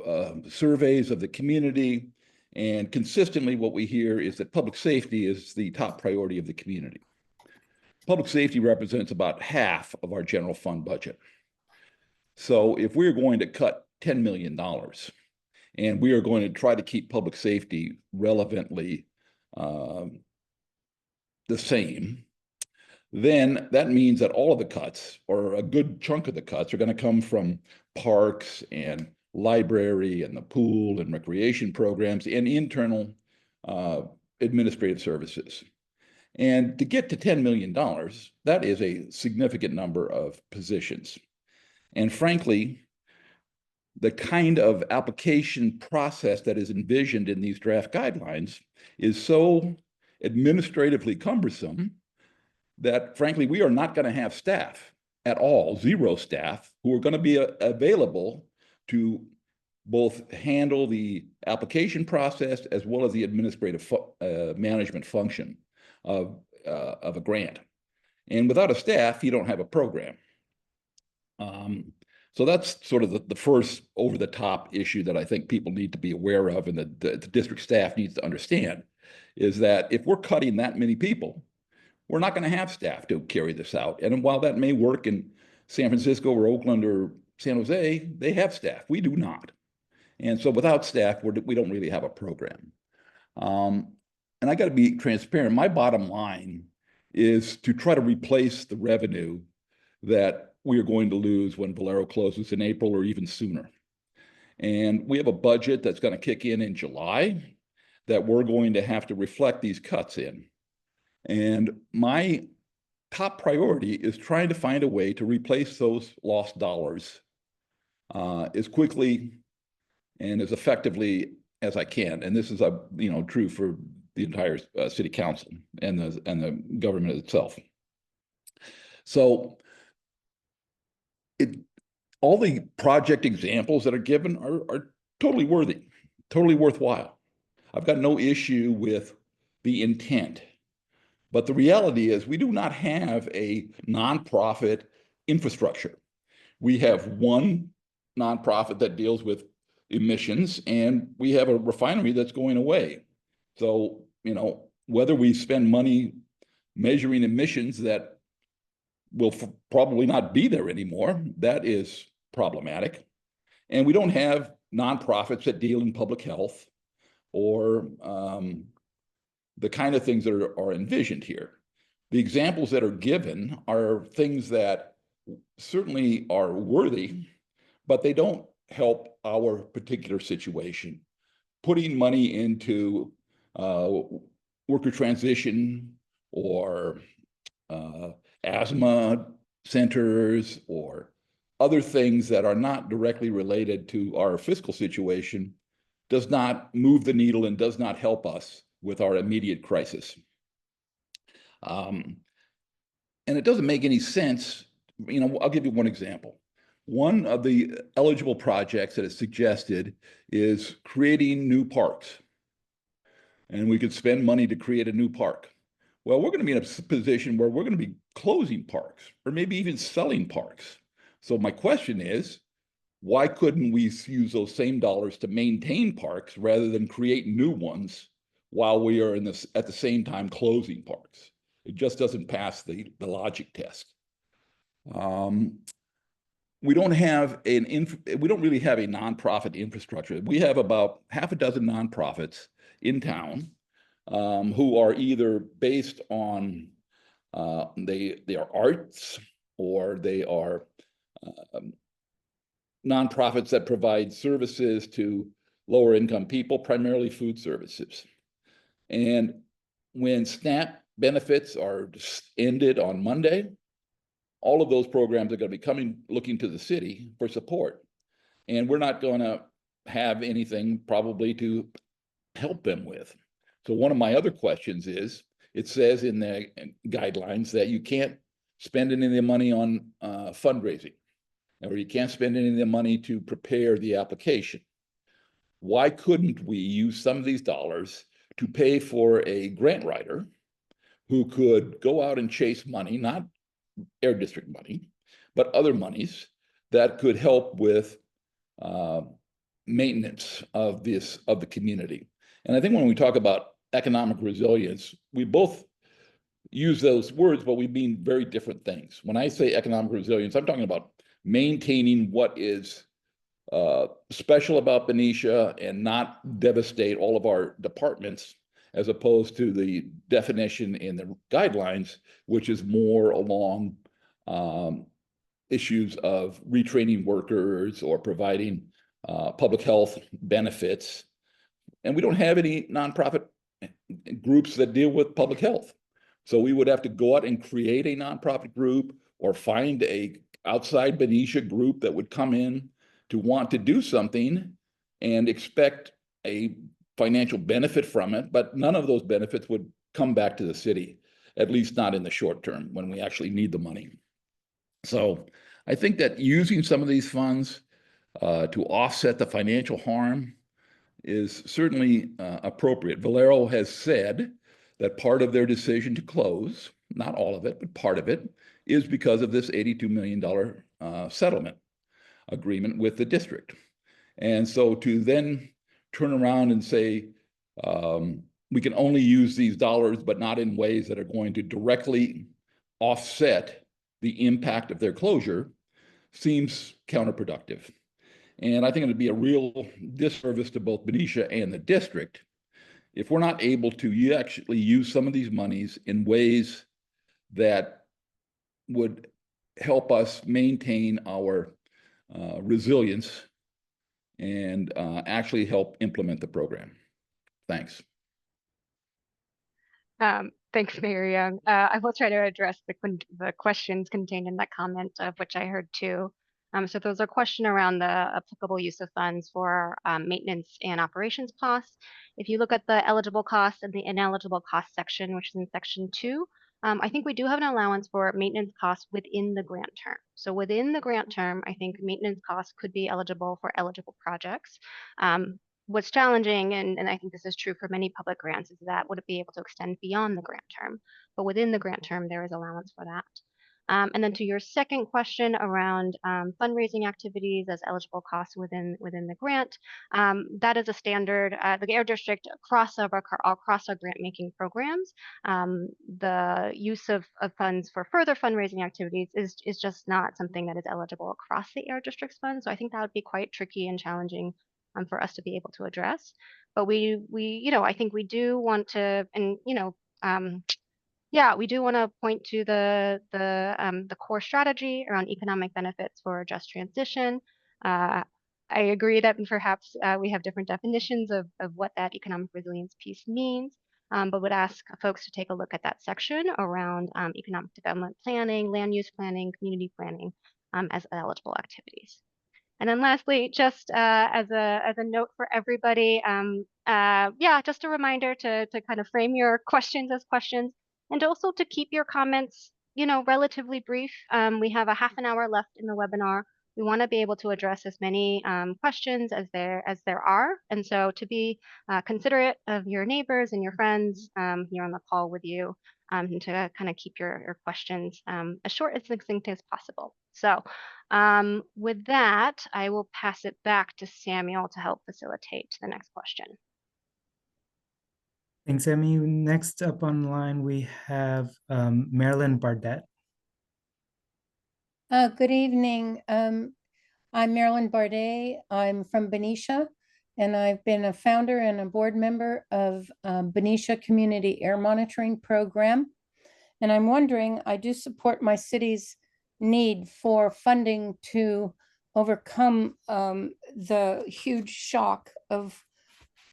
surveys of the community, and consistently what we hear is that public safety is the top priority of the community. Public safety represents about half of our general fund budget. So if we're going to cut $10 million and we are going to try to keep public safety relevantly the same, then that means that all of the cuts, or a good chunk of the cuts, are going to come from parks and library and the pool and recreation programs and internal administrative services. And to get to $10 million, that is a significant number of positions. And frankly, the kind of application process that is envisioned in these draft guidelines is so administratively cumbersome that frankly, we are not going to have staff at all, zero staff, who are going to be available to both handle the application process as well as the administrative management function of a grant. And without a staff, you don't have a program. So that's sort of the first over-the-top issue that I think people need to be aware of, and that the district staff needs to understand, is that if we're cutting that many people, we're not going to have staff to carry this out. And while that may work in San Francisco or Oakland or San Jose, they have staff. We do not. And so without staff, we don't really have a program. And I got to be transparent. My bottom line is to try to replace the revenue that we are going to lose when Valero closes in April or even sooner. And we have a budget that's going to kick in July that we're going to have to reflect these cuts in. And my top priority is trying to find a way to replace those lost dollars as quickly and as effectively as I can. And this is true for the entire city council and the government itself. So all the project examples that are given are totally worthy, totally worthwhile. I've got no issue with the intent. But the reality is we do not have a nonprofit infrastructure. We have one nonprofit that deals with emissions, and we have a refinery that's going away. So, whether we spend money measuring emissions that will probably not be there anymore, that is problematic. And we don't have nonprofits that deal in public health or the kind of things that are envisioned here. The examples that are given are things that certainly are worthy, but they don't help our particular situation. Putting money into worker transition or asthma centers or other things that are not directly related to our fiscal situation does not move the needle and does not help us with our immediate crisis. And it doesn't make any sense. I'll give you one example. One of the eligible projects that is suggested is creating new parks. And we could spend money to create a new park. Well, we're going to be in a position where we're going to be closing parks or maybe even selling parks. So my question is, why couldn't we use those same dollars to maintain parks rather than create new ones while we are at the same time closing parks? It just doesn't pass the logic test. we don't have we don't really have a nonprofit infrastructure. We have about half a dozen nonprofits in town who are either based on they are arts, or they are nonprofits that provide services to lower income people, primarily food services. And when SNAP benefits are ended on Monday, all of those programs are going to be looking to the city for support. And we're not going to have anything probably to help them with. So one of my other questions is, it says in the guidelines that you can't spend any of the money on fundraising, or you can't spend any of the money to prepare the application. Why couldn't we use some of these dollars to pay for a grant writer who could go out and chase money, not Air District money, but other monies that could help with maintenance of the community? And I think when we talk about economic resilience, we both use those words, but we mean very different things. When I say economic resilience, I'm talking about maintaining what is special about Benicia and not devastate all of our departments, as opposed to the definition in the guidelines, which is more along issues of retraining workers or providing public health benefits. And we don't have any nonprofit groups that deal with public health. So we would have to go out and create a nonprofit group, or find a outside Benicia group that would come in to want to do something and expect a financial benefit from it, but none of those benefits would come back to the city, at least not in the short term when we actually need the money. So I think that using some of these funds to offset the financial harm is certainly appropriate. Valero has said that part of their decision to close, not all of it, but part of it, is because of this $82 million settlement agreement with the district. And so to then turn around and say, we can only use these dollars, but not in ways that are going to directly offset the impact of their closure, seems counterproductive. And I think it'd be a real disservice to both Benicia and the district if we're not able to actually use some of these monies in ways that would help us maintain our resilience and actually help implement the program. Thanks. Thanks, Mayor Young. I will try to address the questions contained in that comment, of which I heard two. So there was a question around the applicable use of funds for maintenance and operations costs. If you look at the eligible costs and the ineligible costs section, which is in section 2, I think we do have an allowance for maintenance costs within the grant term. So within the grant term, I think maintenance costs could be eligible for eligible projects. What's challenging, and I think this is true for many public grants, is that would it be able to extend beyond the grant term? But within the grant term, there is allowance for that. And then to your second question around fundraising activities as eligible costs within the grant, that is a standard. The Air District, across our grant making programs, the use of funds for further fundraising activities is just not something that is eligible across the Air District's funds. So I think that would be quite tricky and challenging for us to be able to address. But we I think we do want to, and yeah, we do want to point to the core strategy around economic benefits for just transition. I agree that perhaps we have different definitions of what that economic resilience piece means, but would ask folks to take a look at that section around economic development planning, land use planning, community planning as eligible activities. And then lastly, just as a note for everybody, yeah, just a reminder to kind of frame your questions as questions, and also to keep your comments, relatively brief. We have a half an hour left in the webinar. We want to be able to address as many questions as there are, and so to be considerate of your neighbors and your friends here on the call with you, and to kind of keep your questions as short and succinct as possible. So with that, I will pass it back to Samuel to help facilitate the next question. Thanks, Emmy. Next up on the line, we have Marilyn Bardet. Good evening. I'm Marilyn Bardet. I'm from Benicia, and I've been a founder and a board member of Benicia Community Air Monitoring Program. And I'm wondering, I do support my city's need for funding to overcome the huge shock of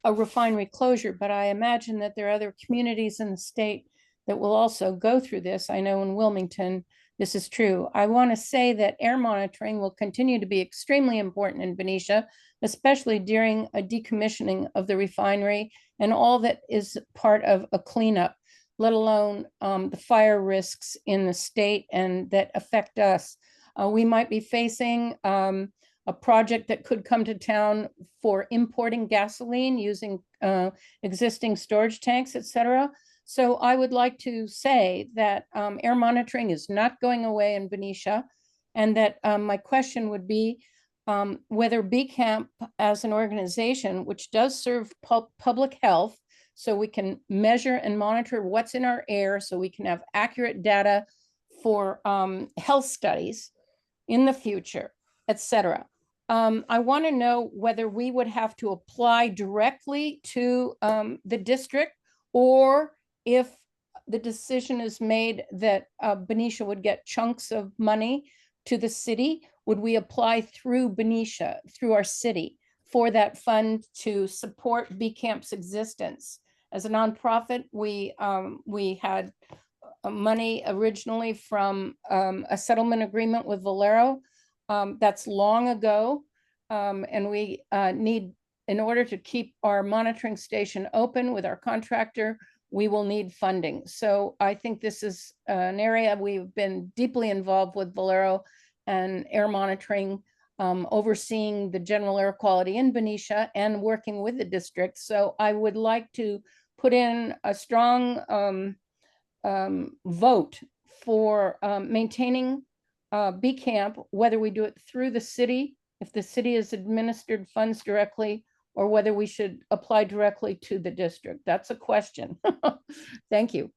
a refinery closure, but I imagine that there are other communities in the state that will also go through this. I know in Wilmington, this is true. I want to say that air monitoring will continue to be extremely important in Benicia, especially during a decommissioning of the refinery and all that is part of a cleanup, let alone the fire risks in the state and that affect us. We might be facing a project that could come to town for importing gasoline using existing storage tanks, et cetera. So I would like to say that air monitoring is not going away in Benicia, and that my question would be whether BCAMP as an organization, which does serve public health, so we can measure and monitor what's in our air, so we can have accurate data for health studies in the future, et cetera. I want to know whether we would have to apply directly to the district, or if the decision is made that Benicia would get chunks of money to the city, would we apply through Benicia, through our city, for that fund to support BCAMP's existence? As a nonprofit, we had money originally from a settlement agreement with Valero. That's long ago, and we need, in order to keep our monitoring station open with our contractor, we will need funding. So I think this is an area we've been deeply involved with Valero and air monitoring, overseeing the general air quality in Benicia and working with the district. So I would like to put in a strong vote for maintaining BCAMP, whether we do it through the city, if the city has administered funds directly, or whether we should apply directly to the district. That's a question. Thank you.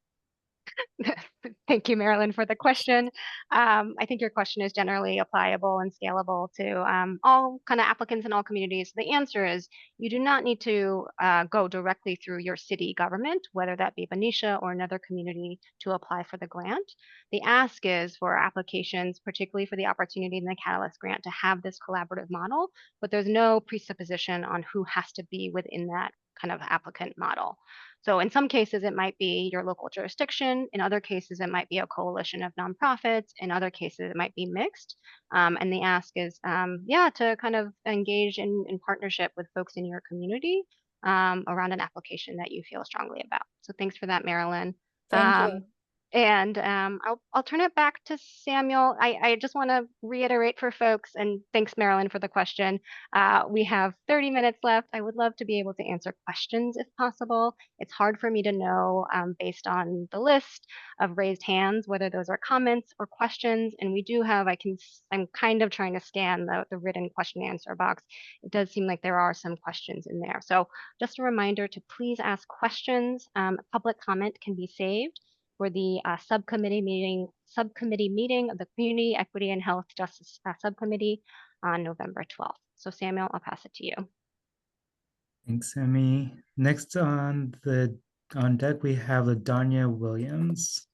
Thank you, Marilyn, for the question. I think your question is generally applicable and scalable to all kind of applicants in all communities. The answer is you do not need to go directly through your city government, whether that be Benicia or another community, to apply for the grant. The ask is for applications, particularly for the Opportunity in the Catalyst grant, to have this collaborative model, but there's no presupposition on who has to be within that kind of applicant model. So in some cases, it might be your local jurisdiction. In other cases, it might be a coalition of nonprofits. In other cases, it might be mixed. And the ask is, to kind of engage in partnership with folks in your community around an application that you feel strongly about. So thanks for that, Marilyn. Thank you. And I'll turn it back to Samuel. I just want to reiterate for folks, and thanks, Marilyn, for the question. We have 30 minutes left. I would love to be able to answer questions if possible. It's hard for me to know based on the list of raised hands, whether those are comments or questions. And we do have, I'm kind of trying to scan the written question and answer box. It does seem like there are some questions in there. So just a reminder to please ask questions. Public comment can be saved for the subcommittee meeting of the Community Equity and Health Justice Subcommittee on November 12th. So Samuel, I'll pass it to you. Thanks, Emmy. Next on deck, we have LaDanya Williams.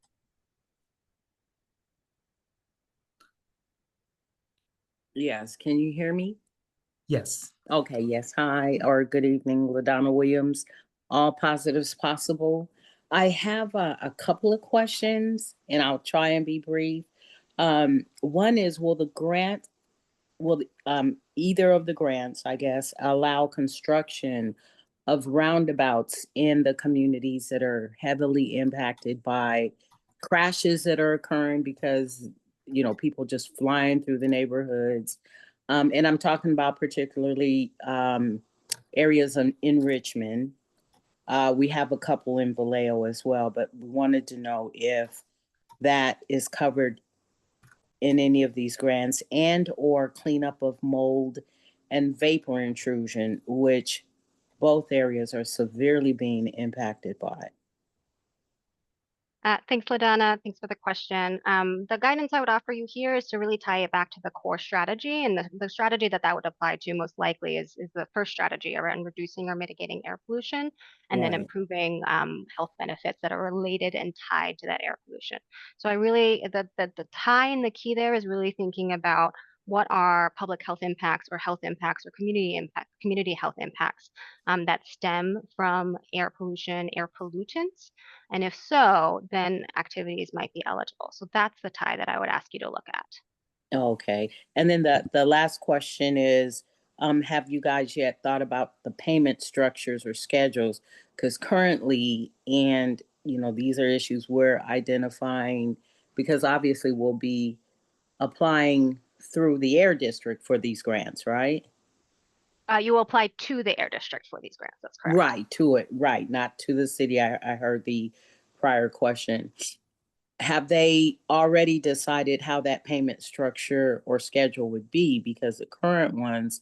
Yes, can you hear me? Yes. Okay, yes. Hi, or good evening, LaDonna Williams. All positives possible. I have a couple of questions, and I'll try and be brief. One is, will either of the grants, I guess, allow construction of roundabouts in the communities that are heavily impacted by crashes that are occurring because, people just flying through the neighborhoods? And I'm talking about particularly areas in Richmond. We have a couple in Vallejo as well, but we wanted to know if that is covered in any of these grants, and or cleanup of mold and vapor intrusion, which both areas are severely being impacted by. Thanks, LaDonna. Thanks for the question. The guidance I would offer you here is to really tie it back to the core strategy. And the strategy that would apply to most likely is the first strategy around reducing or mitigating air pollution and then Right. improving health benefits that are related and tied to that air pollution. So I really, the tie and the key there is really thinking about what are public health impacts or community health impacts that stem from air pollution, air pollutants. And if so, then activities might be eligible. So that's the tie that I would ask you to look at. Okay. And then the last question is, have you guys yet thought about the payment structures or schedules? Because currently, and these are issues we're identifying because obviously we'll be applying through the air district for these grants, right? You will apply to the air district for these grants. That's correct. Right, to it, right, not to the city. I heard the prior question. Have they already decided how that payment structure or schedule would be? Because the current ones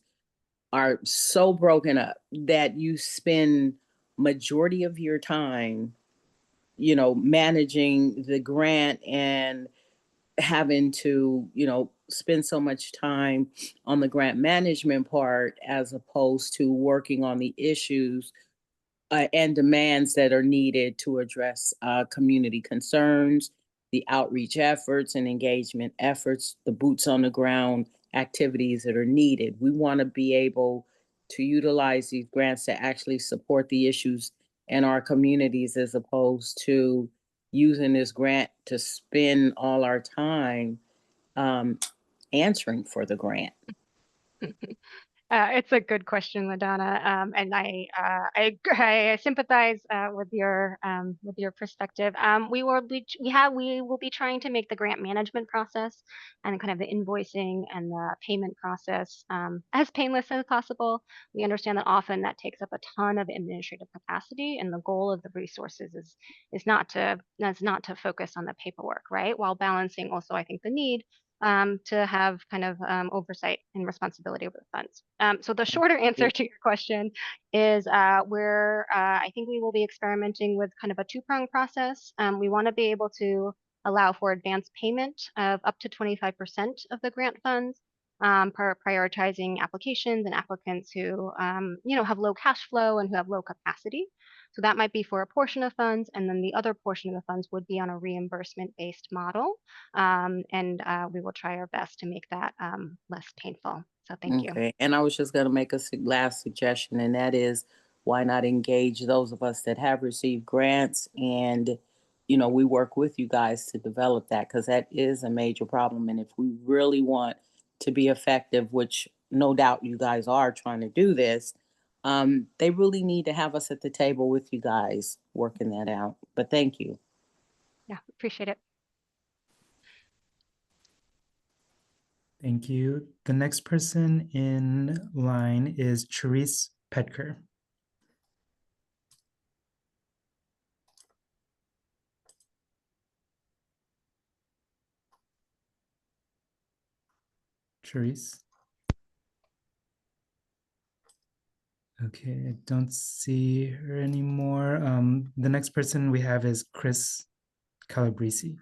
are so broken up that you spend majority of your time, managing the grant and having to, spend so much time on the grant management part as opposed to working on the issues and demands that are needed to address community concerns, the outreach efforts and engagement efforts, the boots on the ground activities that are needed. We want to be able to utilize these grants to actually support the issues in our communities as opposed to using this grant to spend all our time answering for the grant. It's a good question, LaDonna, and I sympathize with your perspective. We will be trying to make the grant management process and kind of the invoicing and the payment process as painless as possible. We understand that often that takes up a ton of administrative capacity, and the goal of the resources is not to focus on the paperwork, right? While balancing also, I think, the need to have kind of oversight and responsibility over the funds. So the shorter answer to your question is I think we will be experimenting with kind of a two-pronged process. We want to be able to allow for advance payment of up to 25% of the grant funds, prioritizing applications and applicants who have low cash flow and who have low capacity. So that might be for a portion of funds, and then the other portion of the funds would be on a reimbursement-based model. And we will try our best to make that less painful. So thank you. Okay. And I was just going to make a last suggestion, and that is why not engage those of us that have received grants and, we work with you guys to develop that because that is a major problem. And if we really want to be effective, which no doubt you guys are trying to do this, they really need to have us at the table with you guys working that out. But thank you. Yeah, appreciate it. Thank you. The next person in line is Therese Petker. Therese. Okay, I don't see her anymore. The next person we have is Chris Calabresi.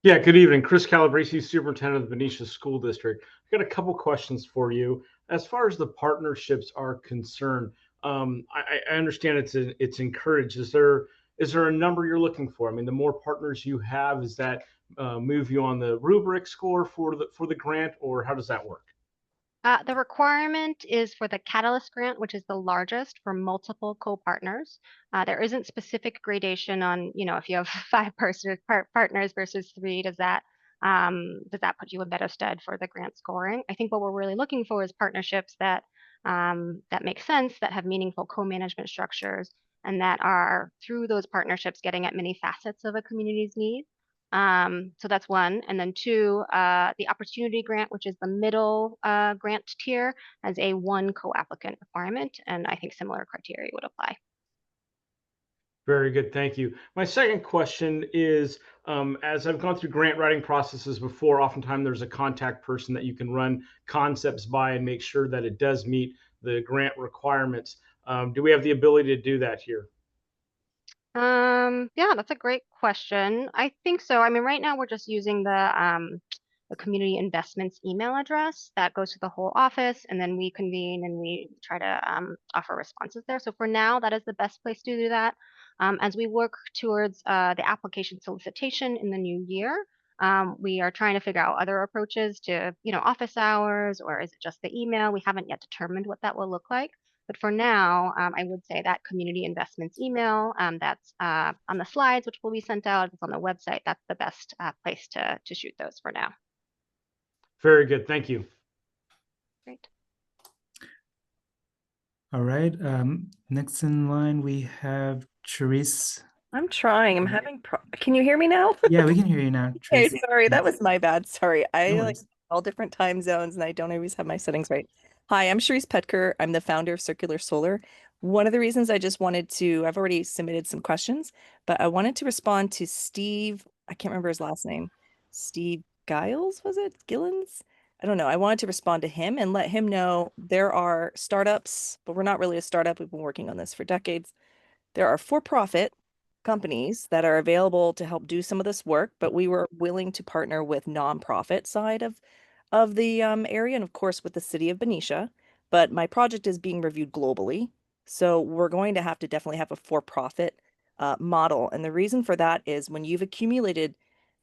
Yeah, good evening. Chris Calabresi, Superintendent of the Benicia School District. I've got a couple questions for you. As far as the partnerships are concerned, I understand it's encouraged. Is there a number you're looking for? I mean, the more partners you have, does that move you on the rubric score for the grant, or how does that work? The requirement is for the Catalyst grant, which is the largest for multiple co-partners. There isn't specific gradation on, if you have 5 partners versus 3, does that put you in better stead for the grant scoring? I think what we're really looking for is partnerships that make sense, that have meaningful co-management structures, and that are through those partnerships getting at many facets of a community's needs. So that's one. And then 2, the opportunity grant, which is the middle grant tier, has a 1 co-applicant requirement, and I think similar criteria would apply. Very good, thank you. My second question is, as I've gone through grant writing processes before, oftentimes there's a contact person that you can run concepts by and make sure that it does meet the grant requirements. Do we have the ability to do that here? Yeah, that's a great question. I think so. I mean, right now we're just using the community investments email address that goes to the whole office, and then we convene and we try to offer responses there. So for now, that is the best place to do that. As we work towards the application solicitation in the new year, we are trying to figure out other approaches to, office hours, or is it just the email? We haven't yet determined what that will look like. But for now, I would say that community investments email that's on the slides, which will be sent out, it's on the website. That's the best place to shoot those for now. Very good. Thank you. Great. All right. Next in line, we have Charisse. I'm trying. I'm having Can you hear me now? Yeah, we can hear you now. Okay, Charisse. sorry, that was my bad. Sorry. I No like worries. all different time zones and I don't always have my settings right. Hi, I'm Charisse Petker. I'm the founder of Circular Solar. One of the reasons I just wanted to, I've already submitted some questions, but I wanted to respond to Steve, I can't remember his last name. Steve Giles, was it? Gillens? I don't know. I wanted to respond to him and let him know there are startups, but we're not really a startup. We've been working on this for decades. There are for-profit companies that are available to help do some of this work, but we were willing to partner with nonprofit side of the area, and of course with the city of Benicia. But my project is being reviewed globally, so we're going to have to definitely have a for-profit model. And the reason for that is when you've accumulated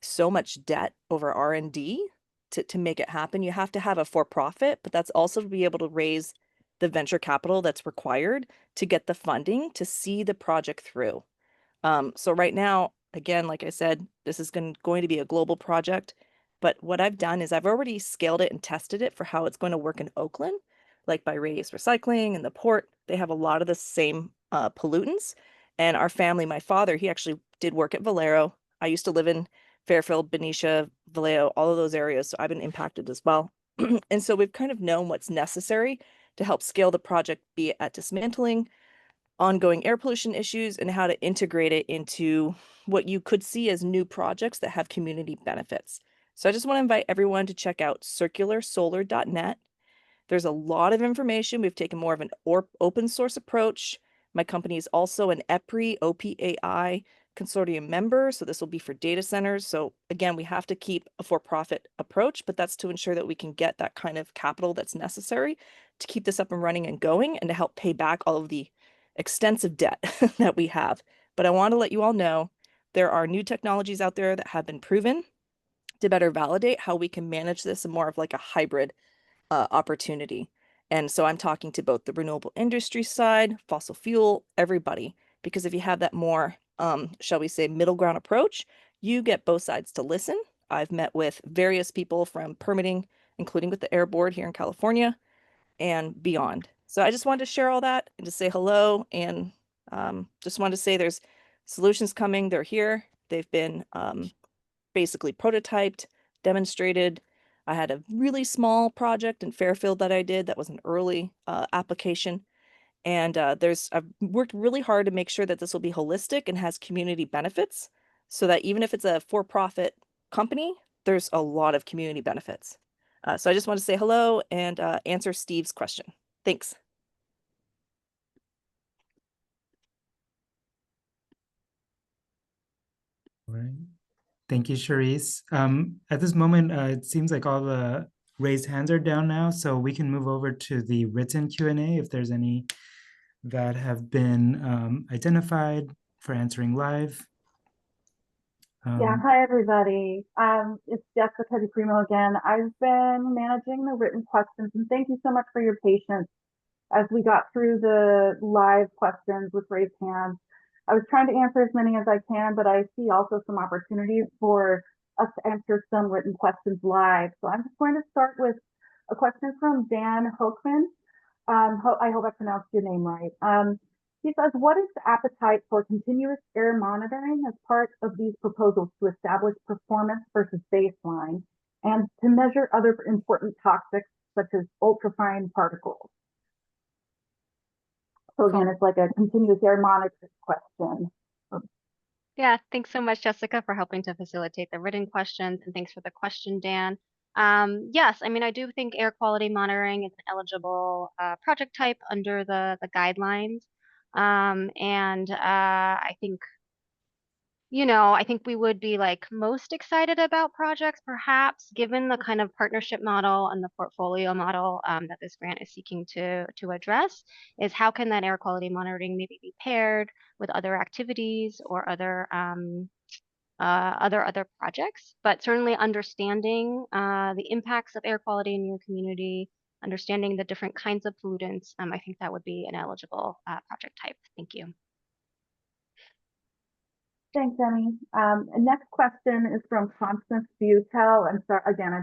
so much debt over R&D to make it happen, you have to have a for-profit, but that's also to be able to raise the venture capital that's required to get the funding to see the project through. So right now, again, like I said, this is going to be a global project. But what I've done is I've already scaled it and tested it for how it's going to work in Oakland, like by Radius Recycling and the port. They have a lot of the same pollutants. And our family, my father, he actually did work at Valero. I used to live in Fairfield, Benicia, Vallejo, all of those areas. So I've been impacted as well. And so we've kind of known what's necessary to help scale the project, be it at dismantling, ongoing air pollution issues, and how to integrate it into what you could see as new projects that have community benefits. So I just want to invite everyone to check out circularsolar.net. There's a lot of information. We've taken more of an open source approach. My company is also an EPRI, OPAI consortium member. So this will be for data centers. So again, we have to keep a for-profit approach, but that's to ensure that we can get that kind of capital that's necessary to keep this up and running and going, and to help pay back all of the extensive debt that we have. But I want to let you all know there are new technologies out there that have been proven to better validate how we can manage this in more of like a hybrid opportunity. And so I'm talking to both the renewable industry side, fossil fuel, everybody, because if you have that more, shall we say, middle ground approach, you get both sides to listen. I've met with various people from permitting, including with the Air Board here in California and beyond. So I just wanted to share all that and to say hello, and just wanted to say there's solutions coming. They're here. They've been basically prototyped, demonstrated. I had a really small project in Fairfield that I did that was an early application. And I've worked really hard to make sure that this will be holistic and has community benefits, so that even if it's a for-profit company, there's a lot of community benefits. So I just want to say hello and answer Steve's question. Thanks. All right. Thank you, Charisse. At this moment, it seems like all the raised hands are down now, so we can move over to the written Q&A if there's any that have been identified for answering live. Yeah, hi everybody. It's Jessica DePrimo again. I've been managing the written questions, and thank you so much for your patience as we got through the live questions with raised hands. I was trying to answer as many as I can, but I see also some opportunity for us to answer some written questions live. So I'm just going to start with a question from Dan Hochman. I hope I pronounced your name right. He says, what is the appetite for continuous air monitoring as part of these proposals to establish performance versus baseline and to measure other important toxics such as ultrafine particles? So again, it's like a continuous air monitoring question. Yeah, thanks so much, Jessica, for helping to facilitate the written questions, and thanks for the question, Dan. Yes, I mean, I do think air quality monitoring is an eligible project type under the guidelines. I think I think we would be like most excited about projects, perhaps, given the kind of partnership model and the portfolio model that this grant is seeking to address, is how can that air quality monitoring maybe be paired with other activities or other other projects, but certainly understanding the impacts of air quality in your community, understanding the different kinds of pollutants. I think that would be an eligible project type. Thank you. Thanks, Emmy. Next question is from Constance Butel. I'm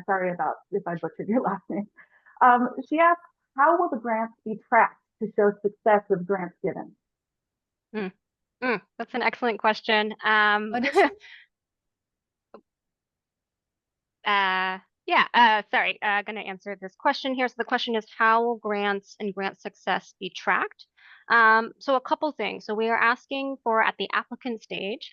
sorry about if I butchered your last name. She asks, how will the grants be tracked to show success of grants given? That's an excellent question. Sorry, going to answer this question here. So the question is, how will grants and grant success be tracked? So a couple things. So we are asking for, at the applicant stage,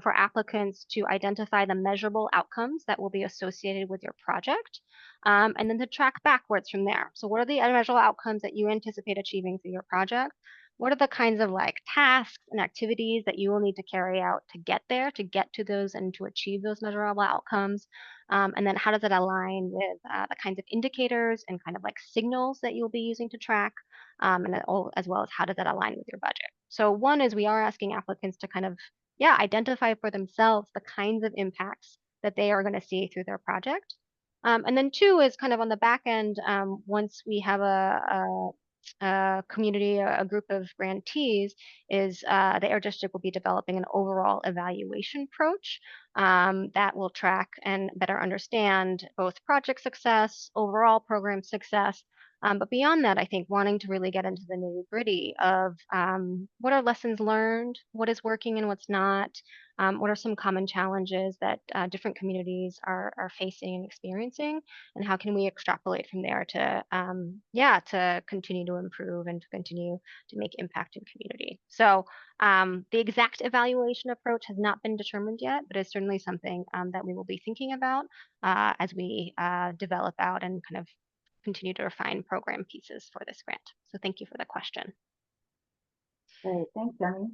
for applicants to identify the measurable outcomes that will be associated with your project, and then to track backwards from there. So what are the measurable outcomes that you anticipate achieving through your project? What are the kinds of like tasks and activities that you will need to carry out to get there, to get to those and to achieve those measurable outcomes? And then how does it align with the kinds of indicators and kind of like signals that you'll be using to track? As well as how does that align with your budget? So one is we are asking applicants to kind of, identify for themselves the kinds of impacts that they are going to see through their project. And then two is kind of on the back end, once we have a community, a group of grantees, is the Air District will be developing an overall evaluation approach that will track and better understand both project success, overall program success. But beyond that, I think wanting to really get into the nitty-gritty of what are lessons learned, what is working and what's not, what are some common challenges that different communities are facing and experiencing, and how can we extrapolate from there to to continue to improve and to continue to make impact in community. So the exact evaluation approach has not been determined yet, but is certainly something that we will be thinking about as we develop out and kind of continue to refine program pieces for this grant. So thank you for the question. Great, thanks, Jenny.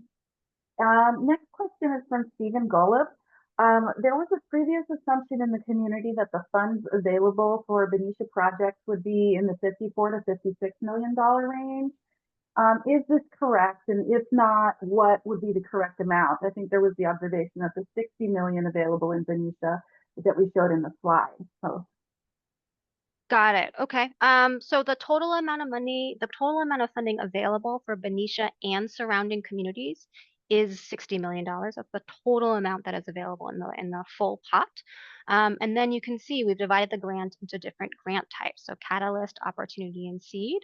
Next question is from Stephen Golub. There was a previous assumption in the community that the funds available for Benicia projects would be in the $54 to $56 million range. Is this correct? And if not, what would be the correct amount? I think there was the observation of the $60 million available in Benicia that we showed in the slide. So. Got it. Okay. So the total amount of money, the total amount of funding available for Benicia and surrounding communities is $60 million of the total amount that is available in the full pot. And then you can see we've divided the grant into different grant types. So Catalyst, Opportunity, and Seed,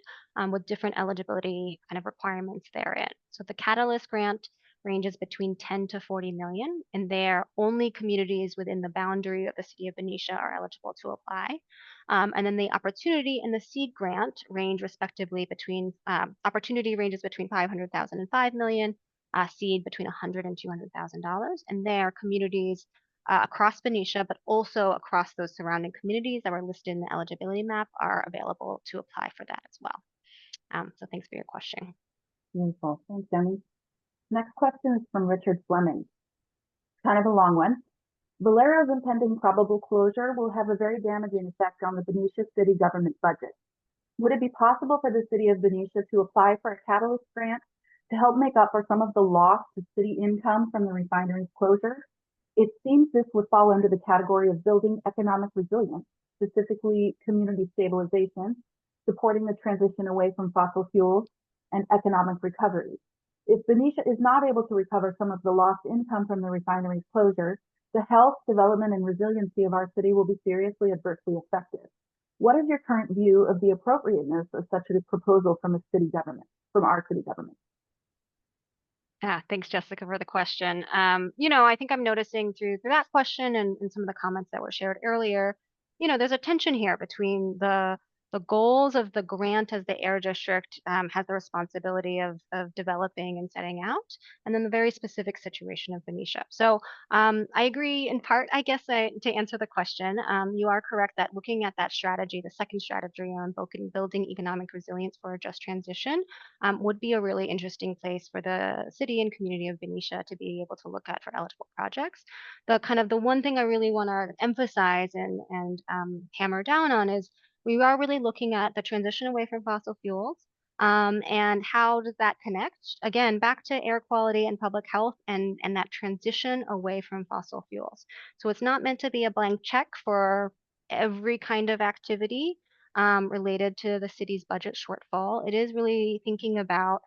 with different eligibility kind of requirements therein. So the Catalyst grant ranges between 10 to 40 million, and there only communities within the boundary of the city of Benicia are eligible to apply. And then the Opportunity and the Seed grant range respectively between, Opportunity ranges between 500,000 and 5 million, Seed between $100,000 and $200,000. And there communities across Benicia, but also across those surrounding communities that were listed in the eligibility map are available to apply for that as well. So thanks for your question. Beautiful, thanks, Jenny. Next question is from Richard Fleming. Kind of a long one. Valero's impending probable closure will have a very damaging effect on the Benicia city government budget. Would it be possible for the city of Benicia to apply for a Catalyst grant to help make up for some of the loss to city income from the refinery's closure? It seems this would fall under the category of building economic resilience, specifically community stabilization, supporting the transition away from fossil fuels, and economic recovery. If Benicia is not able to recover some of the lost income from the refinery's closure, the health, development, and resiliency of our city will be seriously adversely affected. What is your current view of the appropriateness of such a proposal from a city government, from our city government? Thanks, Jessica, for the question. I think I'm noticing through that question and some of the comments that were shared earlier, there's a tension here between the the goals of the grant as the air district has the responsibility of developing and setting out, and then the very specific situation of Benicia. So I agree in part, I guess, to answer the question. You are correct that looking at that strategy, the second strategy on building economic resilience for a just transition, would be a really interesting place for the city and community of Benicia to be able to look at for eligible projects. The one thing I really want to emphasize and hammer down on is we are really looking at the transition away from fossil fuels. And how does that connect? Again, back to air quality and public health and that transition away from fossil fuels. So it's not meant to be a blank check for every kind of activity related to the city's budget shortfall. It is really thinking about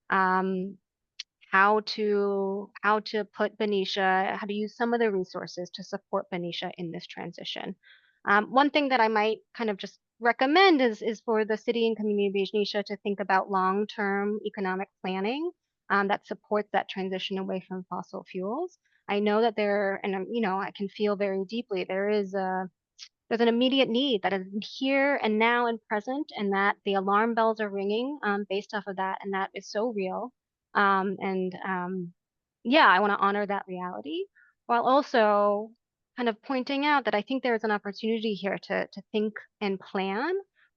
um, how to put Benicia, how to use some of the resources to support Benicia in this transition. One thing that I might kind of just recommend is for the city and community of Benicia to think about long-term economic planning that supports that transition away from fossil fuels. I know that I can feel very deeply there's an immediate need that is here and now and present, and that the alarm bells are ringing based off of that, and that is so real. And yeah, I want to honor that reality while also kind of pointing out that I think there is an opportunity here to think and plan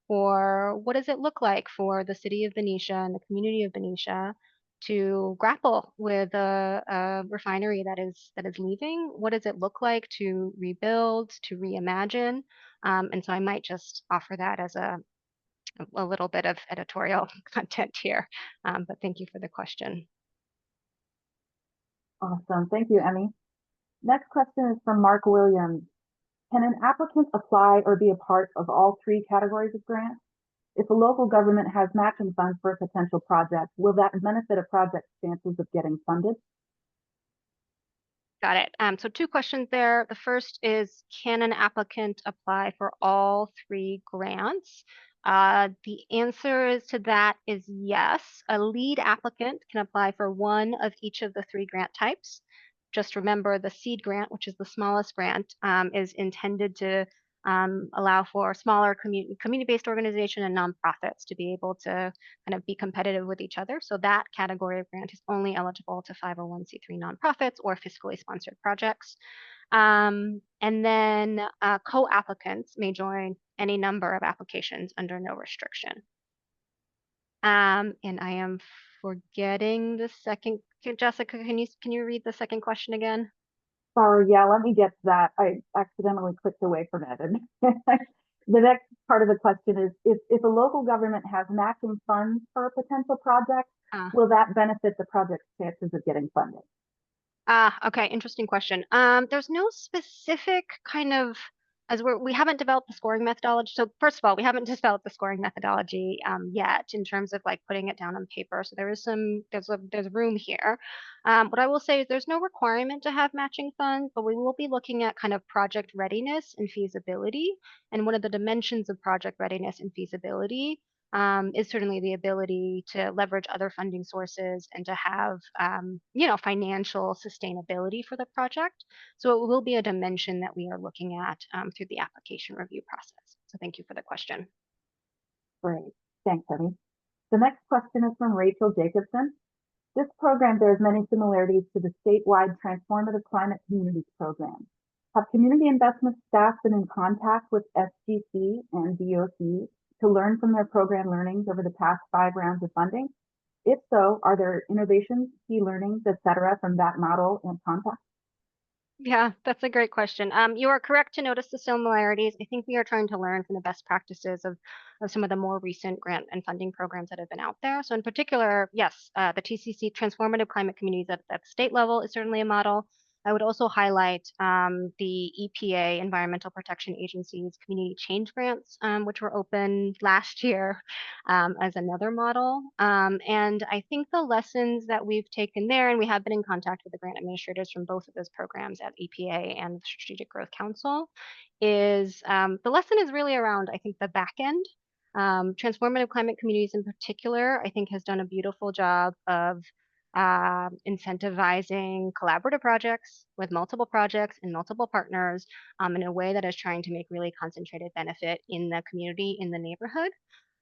for what does it look like for the city of Benicia and the community of Benicia to grapple with a refinery that is leaving. What does it look like to rebuild, to reimagine? And so I might just offer that as a little bit of editorial content here. But thank you for the question. Awesome. Thank you, Emmy. Next question is from Mark Williams. Can an applicant apply or be a part of all three categories of grants? If a local government has matching funds for a potential project, will that benefit a project's chances of getting funded? Got it. So two questions there. The first is, can an applicant apply for all three grants? The answer to that is yes. A lead applicant can apply for one of each of the three grant types. Just remember the seed grant, which is the smallest grant, is intended to allow for smaller community-based organization and nonprofits to be able to kind of be competitive with each other. So that category of grant is only eligible to 501c3 nonprofits or fiscally sponsored projects. And then co-applicants may join any number of applications under no restriction. And I am forgetting the second. Jessica, can you read the second question again? Sorry, yeah, let me get to that. I accidentally clicked away from it. And the next part of the question is, if a local government has matching funds for a potential project, will that benefit the project's chances of getting funded? Okay, interesting question. There's no specific kind of, we haven't developed the scoring methodology. So first of all, we haven't developed the scoring methodology yet in terms of like putting it down on paper. So there's room here. What I will say is there's no requirement to have matching funds, but we will be looking at kind of project readiness and feasibility. And one of the dimensions of project readiness and feasibility is certainly the ability to leverage other funding sources and to have, financial sustainability for the project. So it will be a dimension that we are looking at through the application review process. So thank you for the question. Great. Thanks, Emmy. The next question is from Rachel Jacobson. This program bears many similarities to the statewide Transformative Climate Communities program. Have community investment staff been in contact with SGC and DOC to learn from their program learnings over the past 5 rounds of funding? If so, are there innovations, key learnings, et cetera, from that model and context? Yeah, that's a great question. You are correct to notice the similarities. I think we are trying to learn from the best practices of some of the more recent grant and funding programs that have been out there. So in particular, yes, the TCC Transformative Climate Communities at the state level is certainly a model. I would also highlight the EPA, Environmental Protection Agency's community change grants, which were open last year as another model. And I think the lessons that we've taken there, and we have been in contact with the grant administrators from both of those programs at EPA and the Strategic Growth Council, is the lesson is really around, I think, the back end. Transformative Climate Communities in particular, I think, has done a beautiful job of incentivizing collaborative projects with multiple projects and multiple partners in a way that is trying to make really concentrated benefit in the community, in the neighborhood.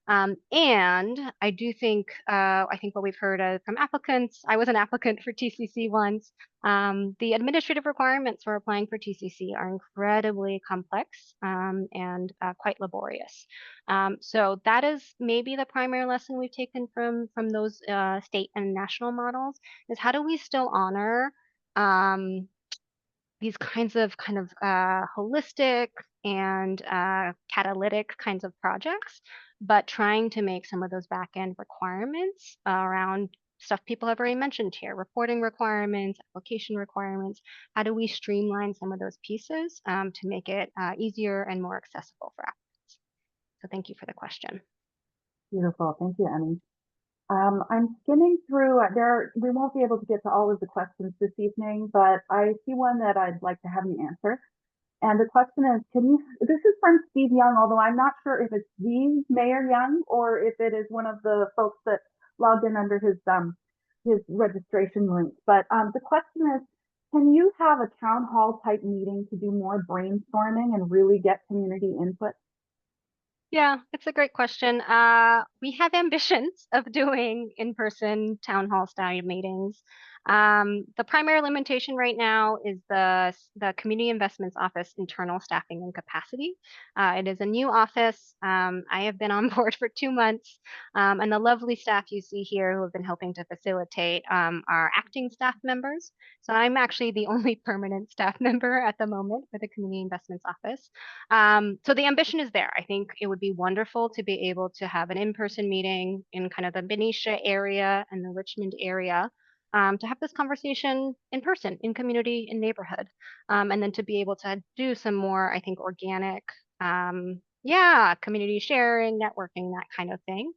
And I do think, I think what we've heard from applicants, I was an applicant for TCC once, the administrative requirements for applying for TCC are incredibly complex and quite laborious. So that is maybe the primary lesson we've taken from those state and national models, is how do we still honor these kinds of holistic and catalytic kinds of projects, but trying to make some of those back end requirements around stuff people have already mentioned here, reporting requirements, application requirements. How do we streamline some of those pieces to make it easier and more accessible for applicants? So thank you for the question. Beautiful. Thank you, Emmy. I'm skimming through, we won't be able to get to all of the questions this evening, but I see one that I'd like to have you answer. And the question is, this is from Steve Young, although I'm not sure if it's the Mayor Young or if it is one of the folks that logged in under his registration link. But the question is, can you have a town hall type meeting to do more brainstorming and really get community input? Yeah, it's a great question. We have ambitions of doing in-person town hall style meetings. The primary limitation right now is the Community Investments Office internal staffing and capacity. It is a new office. I have been on board for 2 months, and the lovely staff you see here who have been helping to facilitate are acting staff members. So I'm actually the only permanent staff member at the moment for the Community Investments Office. So the ambition is there. I think it would be wonderful to be able to have an in-person meeting in kind of the Benicia area and the Richmond area, to have this conversation in person, in community, in neighborhood, and then to be able to do some more, I think, organic, community sharing, networking, that kind of thing.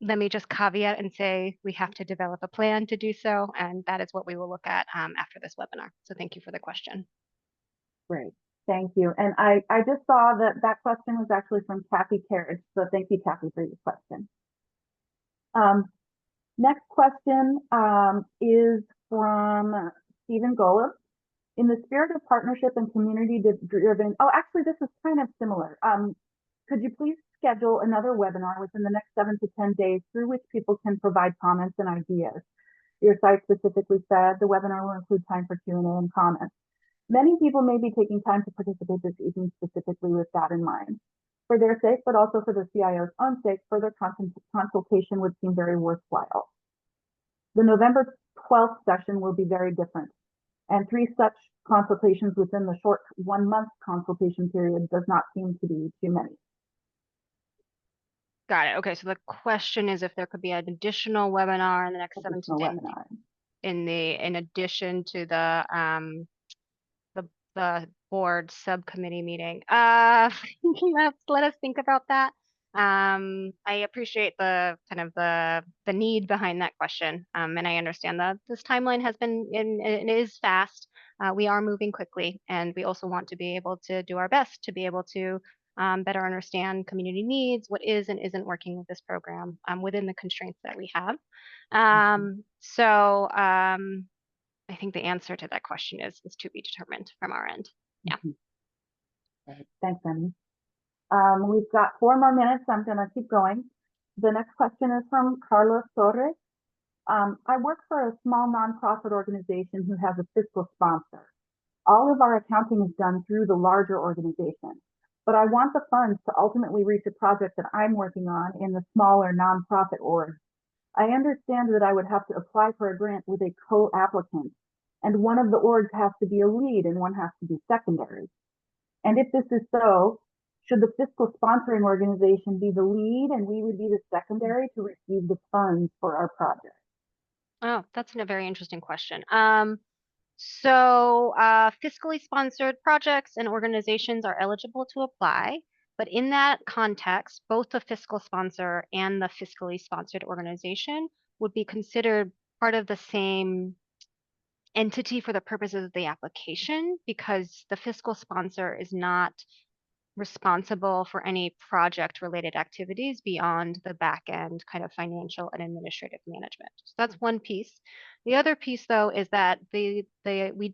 Let me just caveat and say we have to develop a plan to do so, and that is what we will look at after this webinar. So thank you for the question. Great. Thank you. And I just saw that question was actually from Kathy Carriage. So thank you, Kathy, for your question. Next question is from Stephen Golub. In the spirit of partnership and community driven, oh, actually, this is kind of similar. Could you please schedule another webinar within the next 7 to 10 days through which people can provide comments and ideas? Your site specifically said the webinar will include time for Q&A and comments. Many people may be taking time to participate this evening specifically with that in mind. For their sake, but also for the CIO's own sake, further consultation would seem very worthwhile. The November 12th session will be very different, and 3 such consultations within the short 1-month consultation period does not seem to be too many. Got it. Okay, so the question is if there could be an additional webinar in the next 7 to 10 days in addition to the board subcommittee meeting. Let us think about that. I appreciate the kind of the need behind that question, and I understand that this timeline has been it is fast. We are moving quickly, and we also want to be able to do our best to be able to better understand community needs, what is and isn't working with this program within the constraints that we have. I think the answer to that question is to be determined from our end. Yeah. Right. Thanks, Emmy. We've got 4 more minutes. I'm going to keep going. The next question is from Carlos Torres. I work for a small nonprofit organization who has a fiscal sponsor. All of our accounting is done through the larger organization, but I want the funds to ultimately reach a project that I'm working on in the smaller nonprofit org. I understand that I would have to apply for a grant with a co-applicant, and one of the orgs has to be a lead and one has to be secondary. And if this is so, should the fiscal sponsoring organization be the lead and we would be the secondary to receive the funds for our project? Oh, that's a very interesting question. Fiscally sponsored projects and organizations are eligible to apply. But in that context, both the fiscal sponsor and the fiscally sponsored organization would be considered part of the same entity for the purposes of the application, because the fiscal sponsor is not responsible for any project related activities beyond the back end kind of financial and administrative management. So that's one piece. The other piece though is that we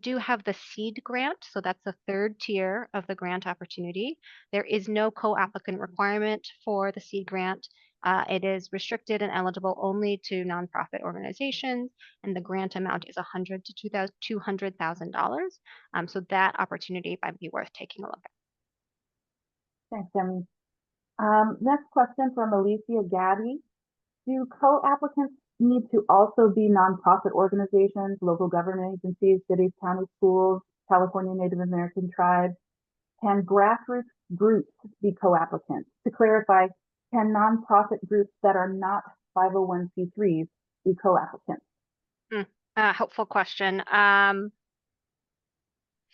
do have the seed grant. So that's the third tier of the grant opportunity. There is no co-applicant requirement for the seed grant. It is restricted and eligible only to nonprofit organizations, and the grant amount is $100,000 to $200,000. So that opportunity might be worth taking a look at. Thanks, Emmy. Next question from Alicia Gaddy. Do co-applicants need to also be nonprofit organizations, local government agencies, cities, county schools, California Native American tribes? Can grassroots groups be co-applicants? To clarify, can nonprofit groups that are not 501c3s be co-applicants? Helpful question.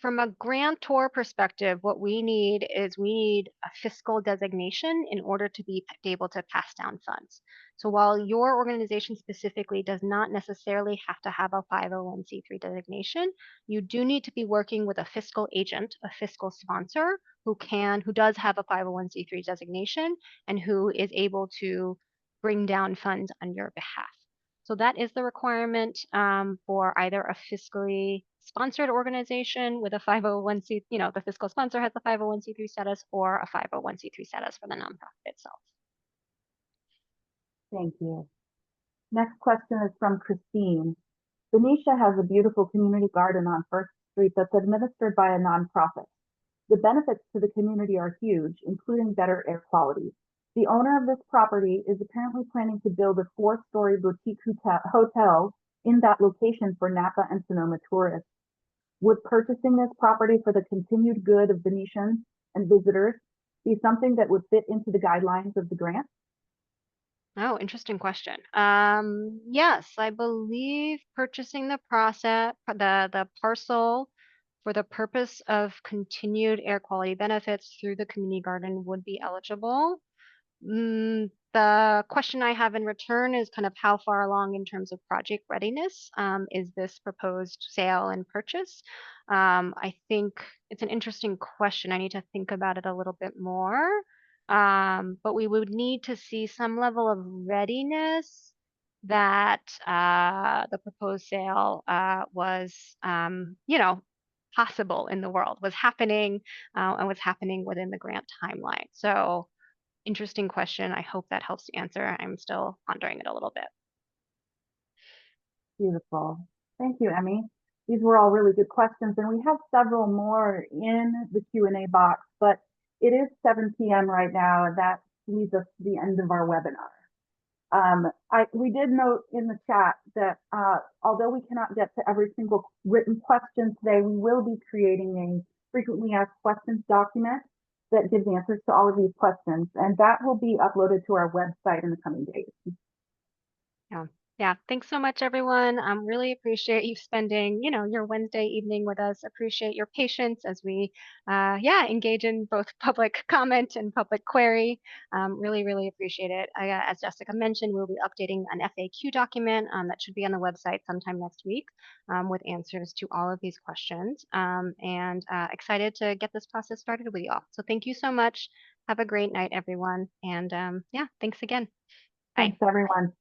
From a grantor perspective, what we need is a fiscal designation in order to be able to pass down funds. So while your organization specifically does not necessarily have to have a 501c3 designation, you do need to be working with a fiscal agent, a fiscal sponsor who does have a 501c3 designation and who is able to bring down funds on your behalf. So that is the requirement for either a fiscally sponsored organization with a 501c, the fiscal sponsor has a 501c3 status, or a 501c3 status for the nonprofit itself. Thank you. Next question is from Christine. Benicia has a beautiful community garden on First Street that's administered by a nonprofit. The benefits to the community are huge, including better air quality. The owner of this property is apparently planning to build a 4-story boutique hotel in that location for Napa and Sonoma tourists. Would purchasing this property for the continued good of Venetians and visitors be something that would fit into the guidelines of the grant? Oh, interesting question. Yes, I believe purchasing the parcel for the purpose of continued air quality benefits through the community garden would be eligible. The question I have in return is kind of how far along in terms of project readiness is this proposed sale and purchase? I think it's an interesting question. I need to think about it a little bit more. But we would need to see some level of readiness that the proposed sale was, possible in the world, was happening, and was happening within the grant timeline. So interesting question. I hope that helps to answer. I'm still pondering it a little bit. Beautiful. Thank you, Emmy. These were all really good questions, and we have several more in the Q&A box, but it is 7 p.m. right now, and that leads us to the end of our webinar. We did note in the chat that although we cannot get to every single written question today, we will be creating a frequently asked questions document that gives answers to all of these questions, and that will be uploaded to our website in the coming days. Yeah. Thanks so much, everyone. Really appreciate you spending, your Wednesday evening with us. Appreciate your patience as we, engage in both public comment and public query. Really, really appreciate it. As Jessica mentioned, we'll be updating an FAQ document that should be on the website sometime next week with answers to all of these questions. And excited to get this process started with you all. So thank you so much. Have a great night, everyone. And thanks again. Bye. Thanks, everyone.